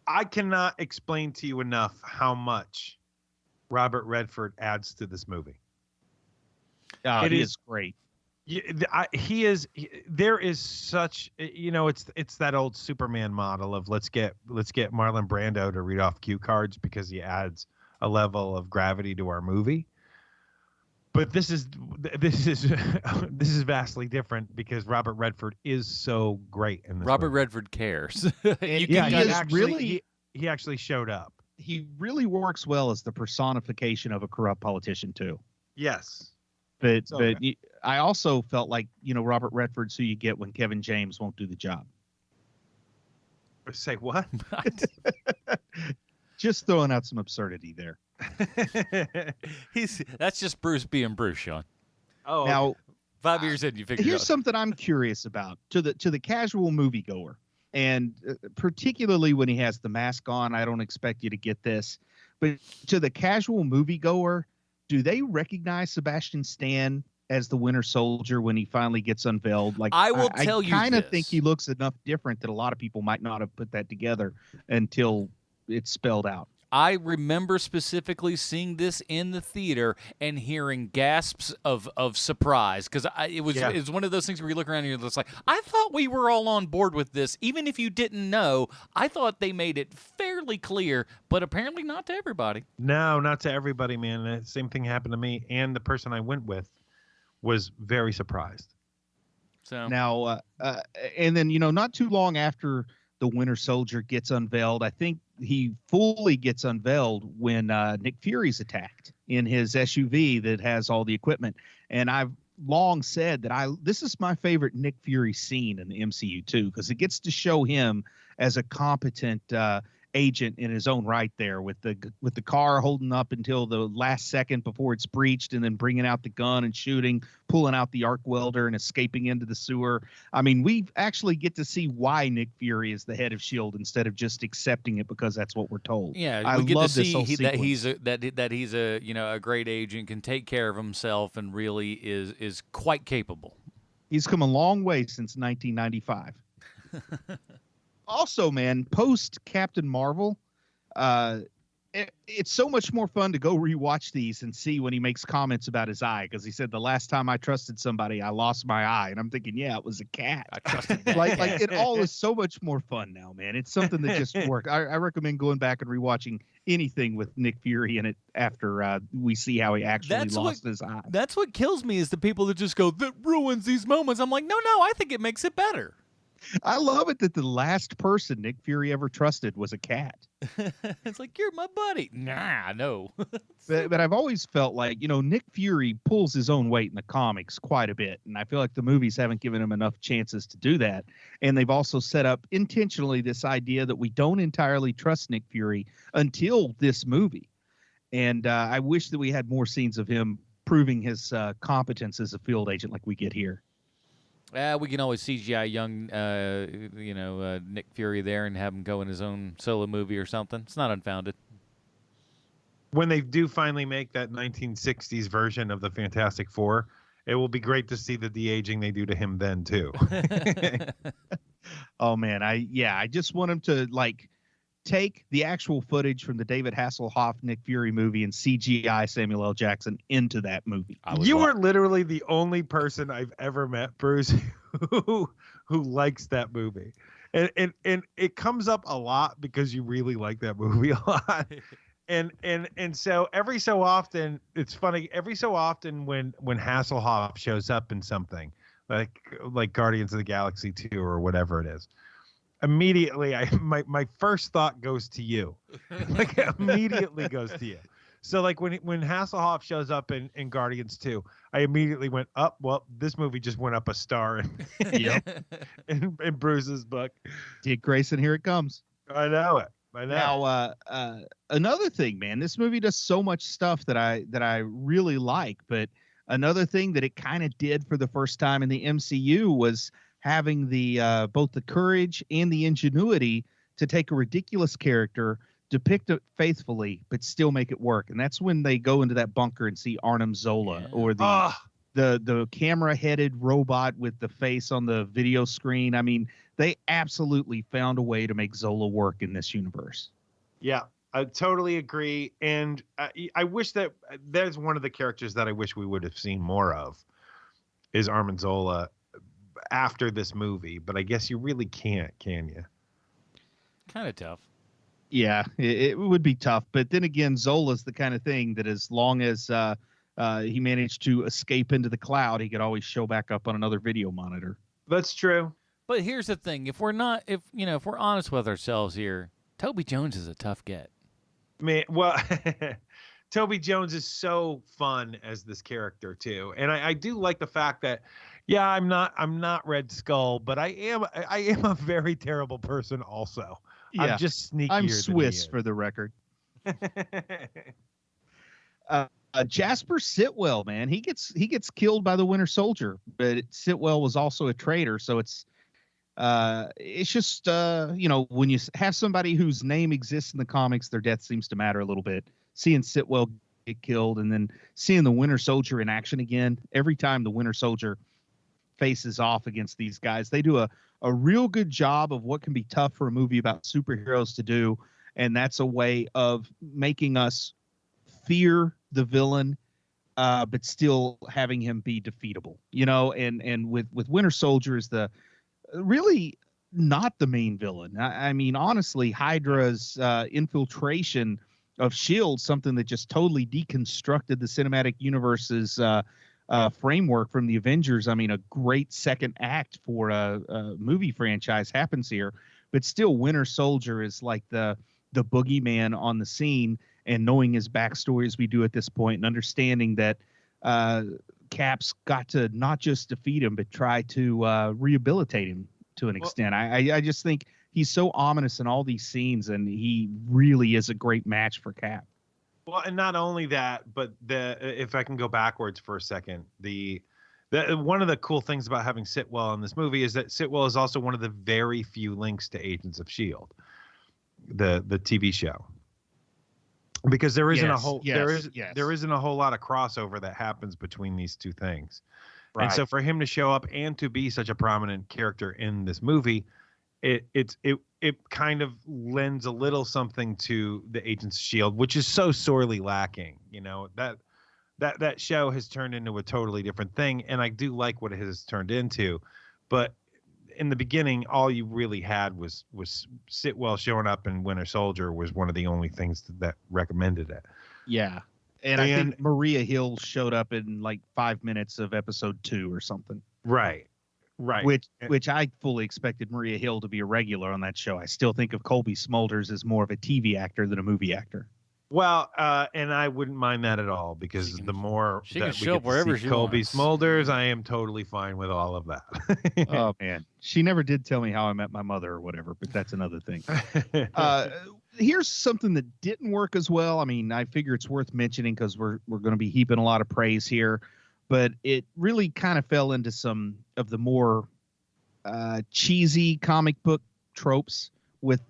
I cannot explain to you enough how much Robert Redford adds to this movie. It is great. There is such, you know, it's that old Superman model of let's get Marlon Brando to read off cue cards because he adds a level of gravity to our movie. But this is this is vastly different because Robert Redford is so great in this. Robert movie. Redford cares. He actually showed up. He really works well as the personification of a corrupt politician too. Yes. But I also felt like, Robert Redford's who you get when Kevin James won't do the job. Say what? Just throwing out some absurdity there. That's just Bruce being Bruce, Sean. Oh, now 5 years in, you figured here's out. something I'm curious about to the casual moviegoer, and particularly when he has the mask on. I don't expect you to get this, but to the casual moviegoer, do they recognize Sebastian Stan as the Winter Soldier when he finally gets unveiled? Like, I will tell you, I kind of think he looks enough different that a lot of people might not have put that together until it's spelled out. I remember specifically seeing this in the theater and hearing gasps of surprise because it was one of those things where you look around and you're just like, I thought we were all on board with this. Even if you didn't know, I thought they made it fairly clear, but apparently not to everybody. No, not to everybody, man. The same thing happened to me, and the person I went with was very surprised. So now, and then, not too long after the Winter Soldier gets unveiled, I think he fully gets unveiled when Nick Fury's attacked in his SUV that has all the equipment. And I've long said that this is my favorite Nick Fury scene in the MCU too, because it gets to show him as a competent agent in his own right there, with the car holding up until the last second before it's breached, and then bringing out the gun and shooting, pulling out the arc welder and escaping into the sewer. I mean, we actually get to see why Nick Fury is the head of S.H.I.E.L.D. instead of just accepting it because that's what we're told. Yeah, I we get love to see that he's a great agent, can take care of himself, and really is quite capable. He's come a long way since 1995. Also, man, post Captain Marvel, it's so much more fun to go rewatch these and see when he makes comments about his eye, because he said the last time I trusted somebody, I lost my eye, and I'm thinking, yeah, it was a cat. I trusted that like cat. it all is so much more fun now, man. It's something that just worked. I recommend going back and rewatching anything with Nick Fury in it after we see how he actually lost his eye. That's what kills me, is the people that just go, that ruins these moments. I'm like, no, I think it makes it better. I love it that the last person Nick Fury ever trusted was a cat. It's like, you're my buddy. Nah, no. but I've always felt like, Nick Fury pulls his own weight in the comics quite a bit. And I feel like the movies haven't given him enough chances to do that. And they've also set up intentionally this idea that we don't entirely trust Nick Fury until this movie. And I wish that we had more scenes of him proving his competence as a field agent like we get here. We can always CGI young, Nick Fury there and have him go in his own solo movie or something. It's not unfounded. When they do finally make that 1960s version of the Fantastic Four, it will be great to see the de-aging they do to him then too. Oh man, I just want him to take the actual footage from the David Hasselhoff Nick Fury movie and CGI Samuel L. Jackson into that movie. You are literally the only person I've ever met, Bruce, who likes that movie. And it comes up a lot because you really like that movie a lot. And so every so often, it's funny, every so often when Hasselhoff shows up in something like Guardians of the Galaxy 2 or whatever it is, immediately my first thought goes to you. Immediately goes to you. So when Hasselhoff shows up in Guardians 2, I immediately went up, well, this movie just went up a star in Bruce's book. Dick Grayson, here it comes. I know it. I know. Now, another thing, man, this movie does so much stuff that I really like, but another thing that it kind of did for the first time in the MCU was having the both the courage and the ingenuity to take a ridiculous character, depict it faithfully, but still make it work. And that's when they go into that bunker and see Arnim Zola, or the camera-headed robot with the face on the video screen. I mean, they absolutely found a way to make Zola work in this universe. Yeah, I totally agree. And I wish that there's one of the characters that I wish we would have seen more of is Arnim Zola after this movie, but I guess you really can't, can you? Kind of tough. Yeah, it would be tough. But then again, Zola's the kind of thing that as long as he managed to escape into the cloud, he could always show back up on another video monitor. That's true. But here's the thing: if we're honest with ourselves here, Toby Jones is a tough get. Man, well, Toby Jones is so fun as this character too, and I do like the fact that, yeah, I'm not Red Skull, but I am a very terrible person also. Yeah, I'm just sneakier. I'm than Swiss he is. for the record. Jasper Sitwell, man, he gets killed by the Winter Soldier, but Sitwell was also a traitor, so it's just when you have somebody whose name exists in the comics, their death seems to matter a little bit. Seeing Sitwell get killed and then seeing the Winter Soldier in action again, every time the Winter Soldier faces off against these guys, they do a real good job of what can be tough for a movie about superheroes to do, and that's a way of making us fear the villain, but still having him be defeatable, and with Winter Soldier is the really not the main villain. I mean, honestly, Hydra's infiltration of S.H.I.E.L.D., something that just totally deconstructed the cinematic universe's framework from the Avengers. I mean, a great second act for a movie franchise happens here, but still Winter Soldier is like the boogeyman on the scene, and knowing his backstory as we do at this point and understanding that Cap's got to not just defeat him, but try to rehabilitate him to an extent. I just think he's so ominous in all these scenes, and he really is a great match for Cap. Well, and not only that, but if I can go backwards for a second, one of the cool things about having Sitwell in this movie is that Sitwell is also one of the very few links to Agents of S.H.I.E.L.D., the TV show. Because there isn't there isn't a whole lot of crossover that happens between these two things. Right. And so for him to show up and to be such a prominent character in this movie, it kind of lends a little something to the Agents of S.H.I.E.L.D., which is so sorely lacking. That show has turned into a totally different thing, and I do like what it has turned into. But in the beginning, all you really had was Sitwell showing up, and Winter Soldier was one of the only things that recommended it. Yeah. And I think Maria Hill showed up in like 5 minutes of episode 2 or something. Right. Which I fully expected Maria Hill to be a regular on that show. I still think of Colby Smulders as more of a TV actor than a movie actor. Well, and I wouldn't mind that at all, because the more she that can show up we wherever get to see she Colby wants. Smulders, I am totally fine with all of that. Oh man, she never did tell me how I met my mother or whatever, but that's another thing. Here's something that didn't work as well. I mean, I figure it's worth mentioning because we're going to be heaping a lot of praise here, but it really kind of fell into some of the more cheesy comic book tropes with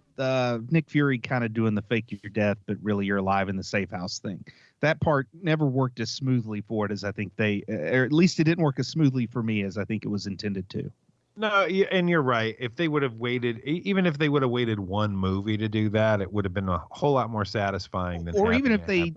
Nick Fury kind of doing the fake your death, but really you're alive in the safe house thing. That part never worked as smoothly for it as I think or at least it didn't work as smoothly for me as I think it was intended to. No, and you're right. If they would have waited, even if they would have waited one movie to do that, it would have been a whole lot more satisfying than. Or even if they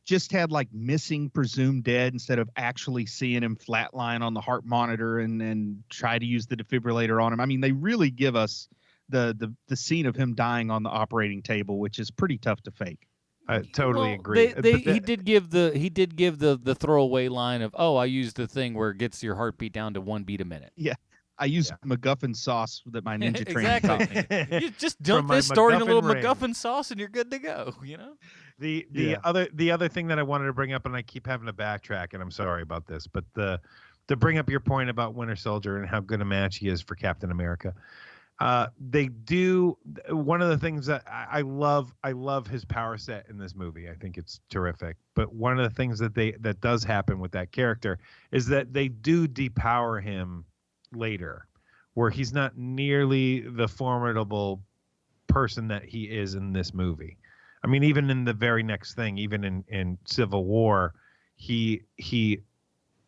just had like missing presumed dead instead of actually seeing him flatline on the heart monitor and try to use the defibrillator on him. I mean, they really give us the scene of him dying on the operating table, which is pretty tough to fake. I totally agree. He did give the throwaway line of, "Oh, I used the thing where it gets your heartbeat down to 1 beat a minute." Yeah. I use MacGuffin sauce that my ninja training taught me. You just dump this story in a little MacGuffin sauce and you're good to go, you know? The other thing that I wanted to bring up, and I keep having to backtrack, and I'm sorry about this, but to bring up your point about Winter Soldier and how good a match he is for Captain America. They do one of the things that I love his power set in this movie. I think it's terrific. But one of the things that does happen with that character is that they do depower him later, where he's not nearly the formidable person that he is in this movie. I mean, even in the very next thing, even in Civil War, he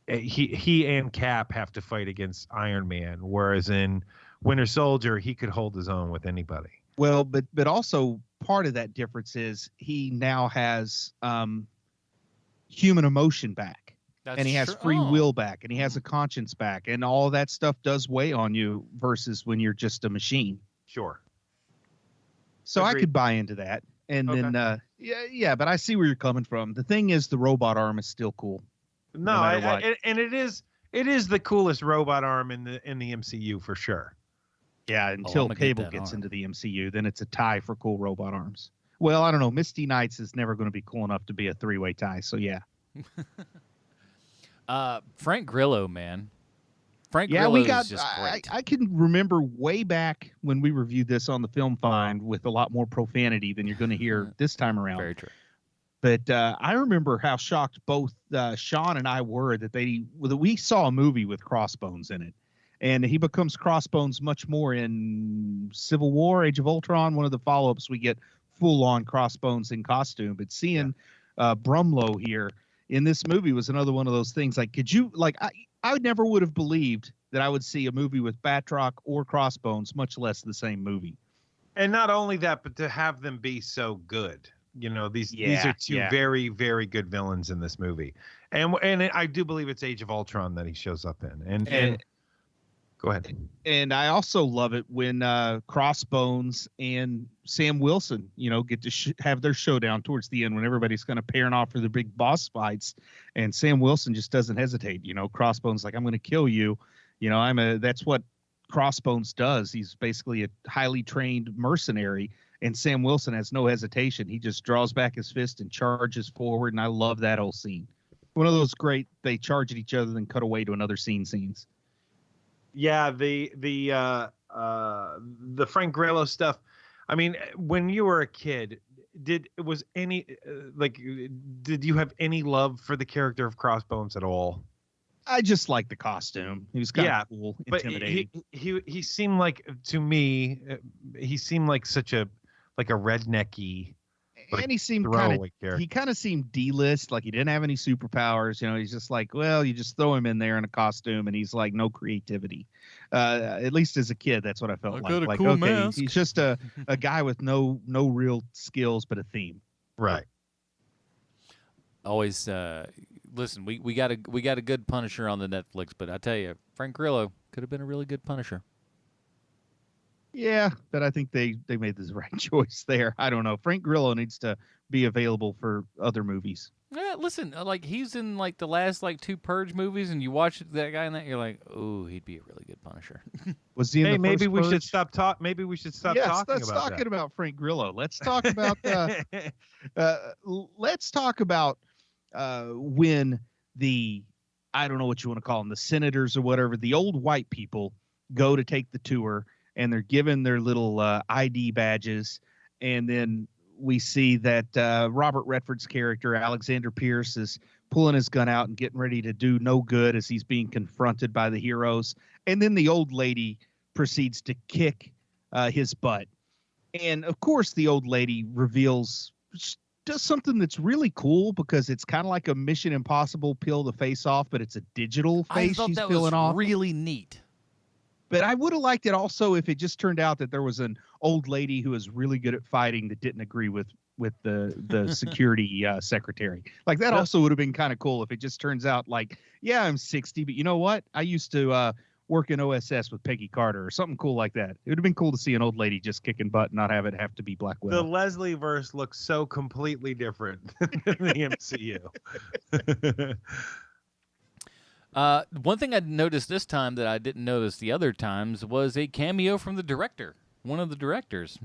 and Cap have to fight against Iron Man, whereas in Winter Soldier, he could hold his own with anybody. Well, but also part of that difference is he now has human emotion back. And he has free will back, and he has a conscience back, and all of that stuff does weigh on you versus when you're just a machine. Sure. So Agreed. I could buy into that. And then, yeah, but I see where you're coming from. The thing is, the robot arm is still cool. No, and it is the coolest robot arm in the MCU for sure. Yeah, until Cable gets into the MCU, then it's a tie for cool robot arms. Well, I don't know. Misty Knights is never going to be cool enough to be a three-way tie, so yeah. Frank Grillo, man. Frank Grillo is just great. I can remember way back when we reviewed this on the Film Find with a lot more profanity than you're going to hear this time around. Very true. But I remember how shocked both Sean and I were that we saw a movie with Crossbones in it. And he becomes Crossbones much more in Civil War, Age of Ultron. One of the follow-ups, we get full-on Crossbones in costume. But seeing Brumlow here in this movie was another one of those things. Like, could you, like, I never would have believed that I would see a movie with Batroc or Crossbones, much less the same movie. And not only that, but to have them be so good. You know, these are two very, very good villains in this movie. And I do believe it's Age of Ultron that he shows up in. And go ahead. And I also love it when Crossbones and Sam Wilson, get to have their showdown towards the end when everybody's kind of pairing off for the big boss fights. And Sam Wilson just doesn't hesitate. Crossbones like, I'm going to kill you. That's what Crossbones does. He's basically a highly trained mercenary. And Sam Wilson has no hesitation. He just draws back his fist and charges forward. And I love that whole scene. One of those great, they charge at each other, then cut away to another scenes. Yeah, the Frank Grillo stuff. I mean, when you were a kid, did you have any love for the character of Crossbones at all? I just liked the costume. He was kind of cool, intimidating. But he seemed like, to me, he seemed like such a rednecky. And he seemed kind of seemed D-list, like he didn't have any superpowers. He's just like, well, you just throw him in there in a costume, and he's like no creativity. At least as a kid, that's what I felt like. Like, cool mask. He's just a guy with no real skills, but a theme. Right. Always listen. We got a good Punisher on the Netflix, but I tell you, Frank Grillo could have been a really good Punisher. Yeah, but I think they made the right choice there. I don't know. Frank Grillo needs to be available for other movies. Yeah, listen, like he's in like the last two Purge movies, and you watch that guy in that, you're like, oh, he'd be a really good Punisher. Was he? In the maybe first we Purge? should stop talking. Maybe we should stop talking let's about talking about Frank Grillo. Let's talk about when the, I don't know what you want to call them, the senators or whatever, the old white people go to take the tour, and they're given their little ID badges, and then we see that Robert Redford's character, Alexander Pierce, is pulling his gun out and getting ready to do no good as he's being confronted by the heroes. And then the old lady proceeds to kick his butt. And, of course, the old lady does something that's really cool because it's kind of like a Mission Impossible peel the face off, but it's a digital face she's peeling off. Really neat. But I would have liked it also if it just turned out that there was an old lady who was really good at fighting that didn't agree with the security secretary. Like that also would have been kind of cool if it just turns out like, yeah, I'm 60, but you know what? I used to work in OSS with Peggy Carter or something cool like that. It would have been cool to see an old lady just kicking butt and not have it have to be Black Widow. The Leslie verse looks so completely different than the MCU. One thing I noticed this time that I didn't notice the other times was a cameo from the director, one of the directors,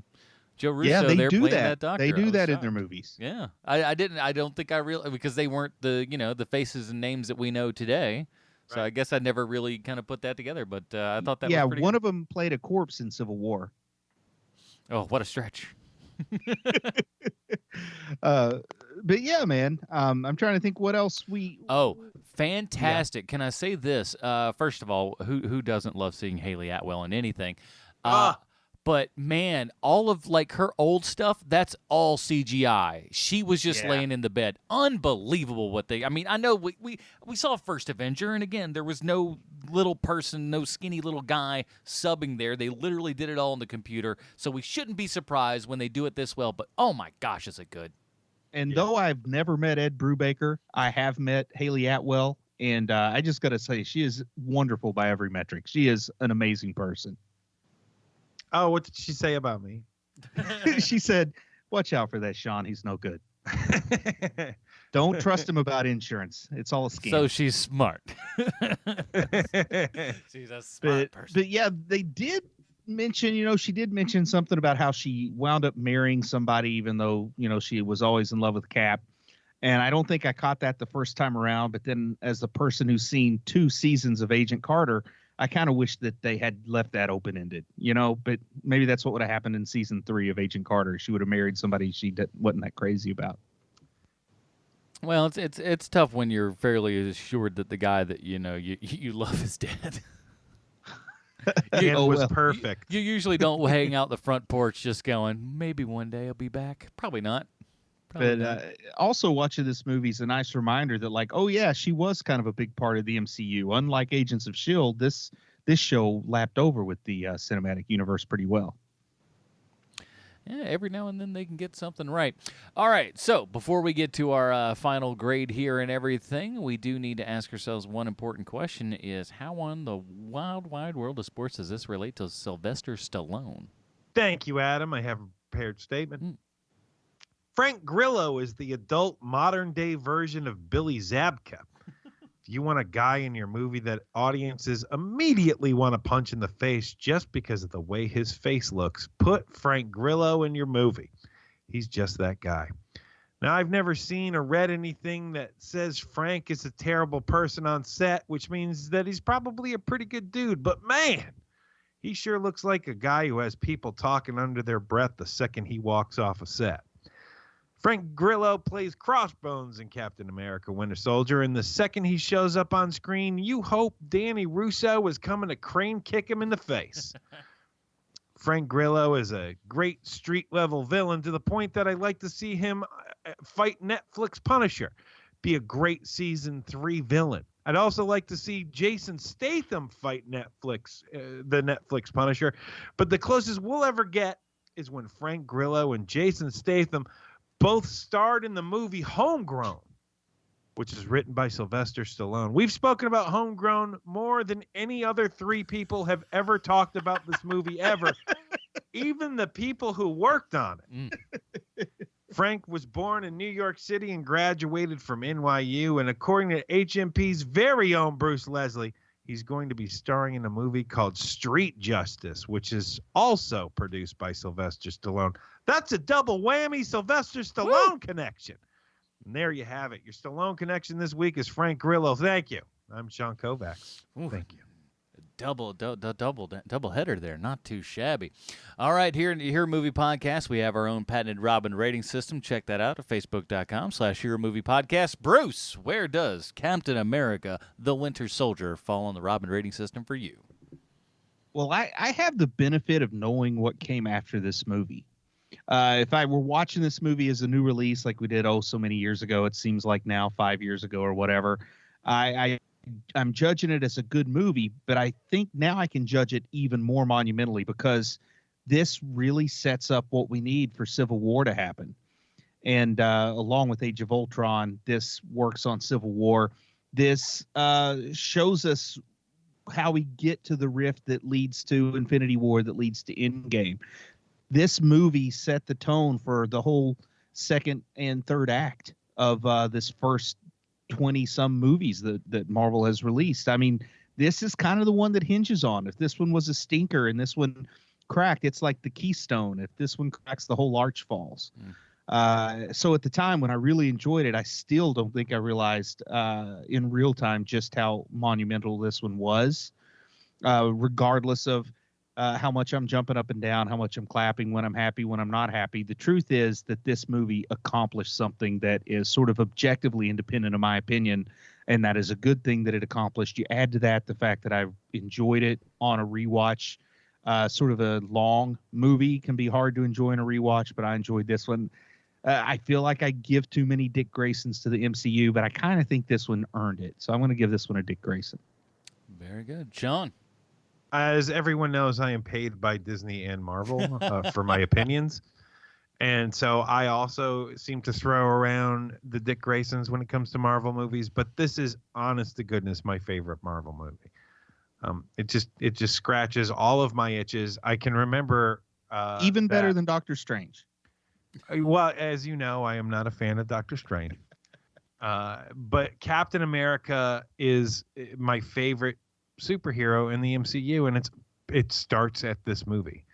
Joe Russo. Yeah, they do playing that. Doctor. They do that in their movies. Yeah, I don't think I realized because they weren't the faces and names that we know today. So I guess I never really kind of put that together. But I thought that was pretty one of them played a corpse in Civil War. Oh, what a stretch! But yeah, man, I'm trying to think what else we. Oh, fantastic! Yeah. Can I say this? First of all, who doesn't love seeing Haley Atwell in anything? But man, all of like her old stuff, that's all CGI. She was just laying in the bed. Unbelievable what they. I mean, I know we saw First Avenger, and again, there was no little person, no skinny little guy subbing there. They literally did it all on the computer, so we shouldn't be surprised when they do it this well. But oh my gosh, is it good! And though I've never met Ed Brubaker, I have met Haley Atwell, and I just got to say, she is wonderful by every metric. She is an amazing person. Oh, what did she say about me? She said, "Watch out for that, Sean. He's no good. Don't trust him about insurance. It's all a scam." So she's smart. She's a smart person. But yeah, they did mention, she did mention something about how she wound up marrying somebody, even though, she was always in love with Cap. And I don't think I caught that the first time around. But then as the person who's seen 2 seasons of Agent Carter, I kind of wish that they had left that open-ended, but maybe that's what would have happened in season 3 of Agent Carter. She would have married somebody she wasn't that crazy about. Well, it's tough when you're fairly assured that the guy that you love is dead. Was perfect. You usually don't hang out the front porch just going, maybe one day I'll be back. Probably not. Also watching this movie is a nice reminder that, like, oh yeah, she was kind of a big part of the MCU. Unlike Agents of S.H.I.E.L.D., this show lapped over with the cinematic universe pretty well. Yeah, every now and then they can get something right. All right, so before we get to our final grade here and everything, we do need to ask ourselves one important question: is how on the wild, wide world of sports does this relate to Sylvester Stallone? Thank you, Adam. I have a prepared statement. Frank Grillo is the adult modern-day version of Billy Zabka. If you want a guy in your movie that audiences immediately want to punch in the face just because of the way his face looks, put Frank Grillo in your movie. He's just that guy. Now, I've never seen or read anything that says Frank is a terrible person on set, which means that he's probably a pretty good dude. But man, he sure looks like a guy who has people talking under their breath the second he walks off a set. Frank Grillo plays Crossbones in Captain America: Winter Soldier, and the second he shows up on screen, you hope Danny Russo is coming to crane kick him in the face. Frank Grillo is a great street-level villain to the point that I like to see him fight Netflix Punisher, be a great Season 3 villain. I'd also like to see Jason Statham fight the Netflix Punisher, but the closest we'll ever get is when Frank Grillo and Jason Statham both starred in the movie Homegrown, which is written by Sylvester Stallone. We've spoken about Homegrown more than any other 3 people have ever talked about this movie ever, even the people who worked on it. Frank was born in New York City and graduated from NYU, and according to HMP's very own Bruce Leslie, he's going to be starring in a movie called Street Justice, which is also produced by Sylvester Stallone. That's a double whammy Sylvester Stallone connection. And there you have it. Your Stallone connection this week is Frank Grillo. Thank you. I'm Sean Koufax. Thank you. Double header there. Not too shabby. All right, here in the Hero Movie Podcast, we have our own patented Robin rating system. Check that out at facebook.com/Hero Movie Podcast. Bruce, where does Captain America: The Winter Soldier fall on the Robin rating system for you? Well, I have the benefit of knowing what came after this movie. If I were watching this movie as a new release, like we did so many years ago, it seems like now 5 years ago or whatever, I'm judging it as a good movie, but I think now I can judge it even more monumentally because this really sets up what we need for Civil War to happen. And along with Age of Ultron, this works on Civil War. This shows us how we get to the rift that leads to Infinity War, that leads to Endgame. This movie set the tone for the whole second and third act of this first 20-some movies that Marvel has released. I mean, this is kind of the one that hinges on. If this one was a stinker and this one cracked, it's like the keystone. If this one cracks, the whole arch falls. So at the time when I really enjoyed it, I still don't think I realized in real time just how monumental this one was, regardless of how much I'm jumping up and down, how much I'm clapping, when I'm happy, when I'm not happy. The truth is that this movie accomplished something that is sort of objectively independent of my opinion, and that is a good thing that it accomplished. You add to that the fact that I enjoyed it on a rewatch. Sort of a long movie can be hard to enjoy in a rewatch, but I enjoyed this one. I feel like I give too many Dick Graysons to the MCU, but I kind of think this one earned it. So I'm going to give this one a Dick Grayson. Very good. John? As everyone knows, I am paid by Disney and Marvel for my opinions. And so I also seem to throw around the Dick Graysons when it comes to Marvel movies. But this is, honest to goodness, my favorite Marvel movie. It just scratches all of my itches. I can remember Even better than Doctor Strange. Well, as you know, I am not a fan of Doctor Strange. But Captain America is my favorite superhero in the MCU, and it starts at this movie.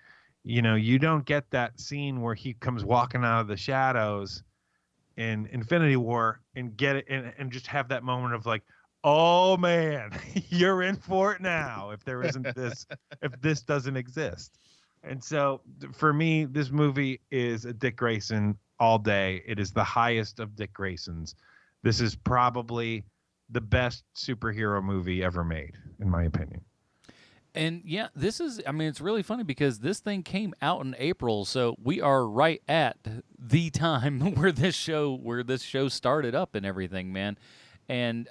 You know, you don't get that scene where he comes walking out of the shadows in Infinity War and get it and just have that moment of like, oh man, you're in for it now. If there isn't this, if this doesn't exist. And so for me, this movie is a Dick Grayson all day. It is the highest of Dick Graysons. This is probably the best superhero movie ever made, in my opinion. And yeah, this is, I mean, it's really funny because this thing came out in April, so we are right at the time where this show started up and everything, man. And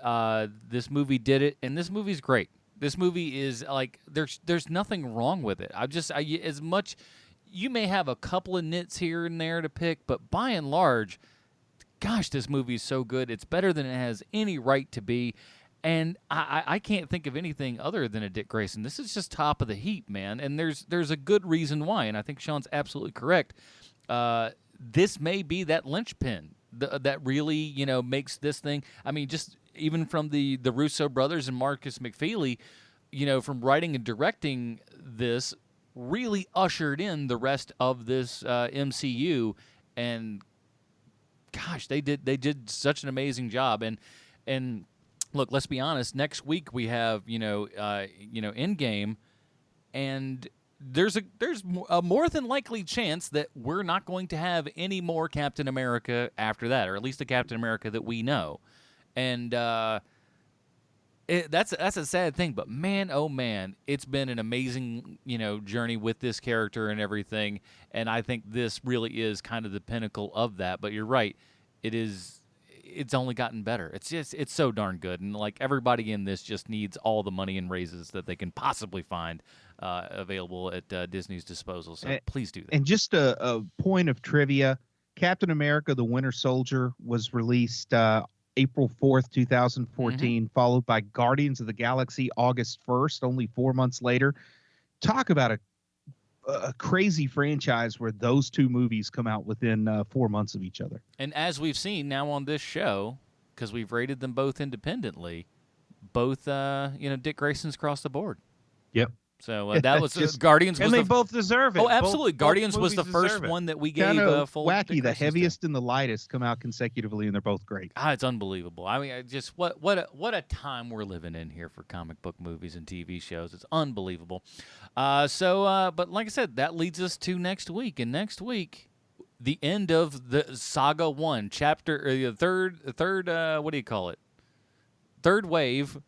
this movie did it, and this movie's great. This movie is like, there's nothing wrong with it. As much, you may have a couple of nits here and there to pick, but by and large, gosh, this movie is so good. It's better than it has any right to be. And I can't think of anything other than a Dick Grayson. This is just top of the heap, man. And there's a good reason why. And I think Sean's absolutely correct. This may be that linchpin that really, you know, makes this thing. I mean, just even from the Russo brothers and Marcus McFeely, you know, from writing and directing this, really ushered in the rest of this MCU. And gosh, they did such an amazing job. And look, let's be honest. Next week we have Endgame, and there's a more than likely chance that we're not going to have any more Captain America after that, or at least the Captain America that we know. And that's a sad thing. But man, oh man, it's been an amazing journey with this character and everything. And I think this really is kind of the pinnacle of that. But you're right, it is. It's only gotten better. It's so darn good, and like everybody in this just needs all the money and raises that they can possibly find available at Disney's disposal. So please do that. And just a point of trivia: Captain America: The Winter Soldier was released April 4th, 2014, followed by Guardians of the Galaxy August 1st, only 4 months later. Talk about a crazy franchise where those two movies come out within 4 months of each other. And as we've seen now on this show, because we've rated them both independently, both Dick Grayson's across the board. Yep. So that was Guardians, and they both deserve it. Oh, absolutely. Both Guardians was the first one that we gave full. Wacky, the heaviest and the lightest come out consecutively, and they're both great. It's unbelievable. I mean, just what a time we're living in here for comic book movies and TV shows. It's unbelievable. But like I said, that leads us to next week, and next week, the end of the Saga 1 chapter, third. What do you call it? Third wave.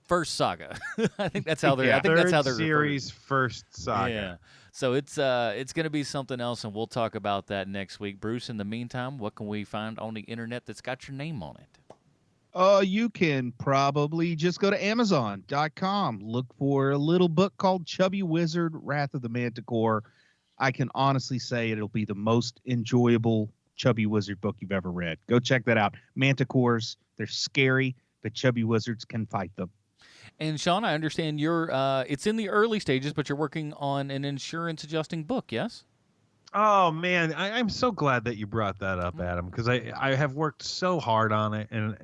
First saga. I think that's how they're. Yeah, I think that's how they're series first saga. Yeah. So it's going to be something else, and we'll talk about that next week. Bruce, in the meantime, what can we find on the internet that's got your name on it? You can probably just go to Amazon.com. Look for a little book called Chubby Wizard: Wrath of the Manticore. I can honestly say it'll be the most enjoyable Chubby Wizard book you've ever read. Go check that out. Manticores, they're scary, but Chubby Wizards can fight them. And Sean, I understand you're it's in the early stages, but you're working on an insurance adjusting book, yes? Oh man, I'm so glad that you brought that up, Adam, because I have worked so hard on it, and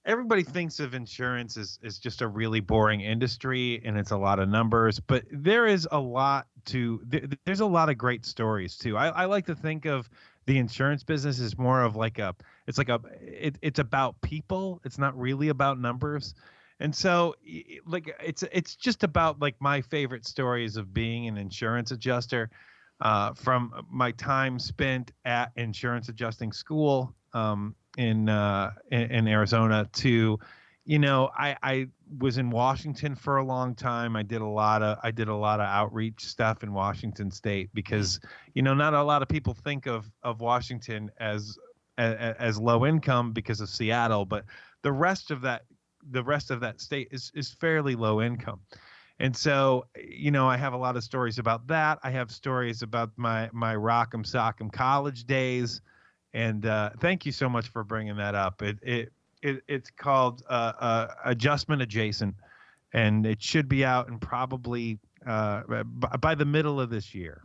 everybody thinks of insurance as just a really boring industry, and it's a lot of numbers, but there's a lot of great stories too. I like to think of the insurance business as more of it's about people. It's not really about numbers. And so, like, it's just about like my favorite stories of being an insurance adjuster, from my time spent at insurance adjusting school in Arizona to, I was in Washington for a long time. I did a lot of outreach stuff in Washington State because not a lot of people think of Washington as low income because of Seattle, but the rest of that state is fairly low income. And so, I have a lot of stories about that. I have stories about my Rock'em Sock'em college days. And thank you so much for bringing that up. It's called Adjustment Adjacent, and it should be out in probably by the middle of this year.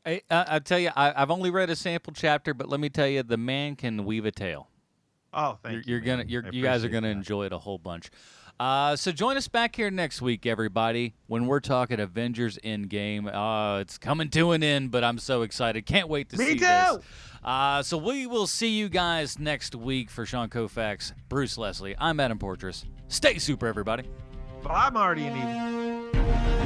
I tell you, I've only read a sample chapter, but let me tell you, the man can weave a tale. Oh, thank you. You guys are gonna enjoy it a whole bunch. So join us back here next week, everybody, when we're talking Avengers Endgame. It's coming to an end, but I'm so excited. Can't wait to see this. So we will see you guys next week. For Sean Koufax, Bruce Leslie, I'm Adam Portrais. Stay super, everybody. Well, I'm already an evil.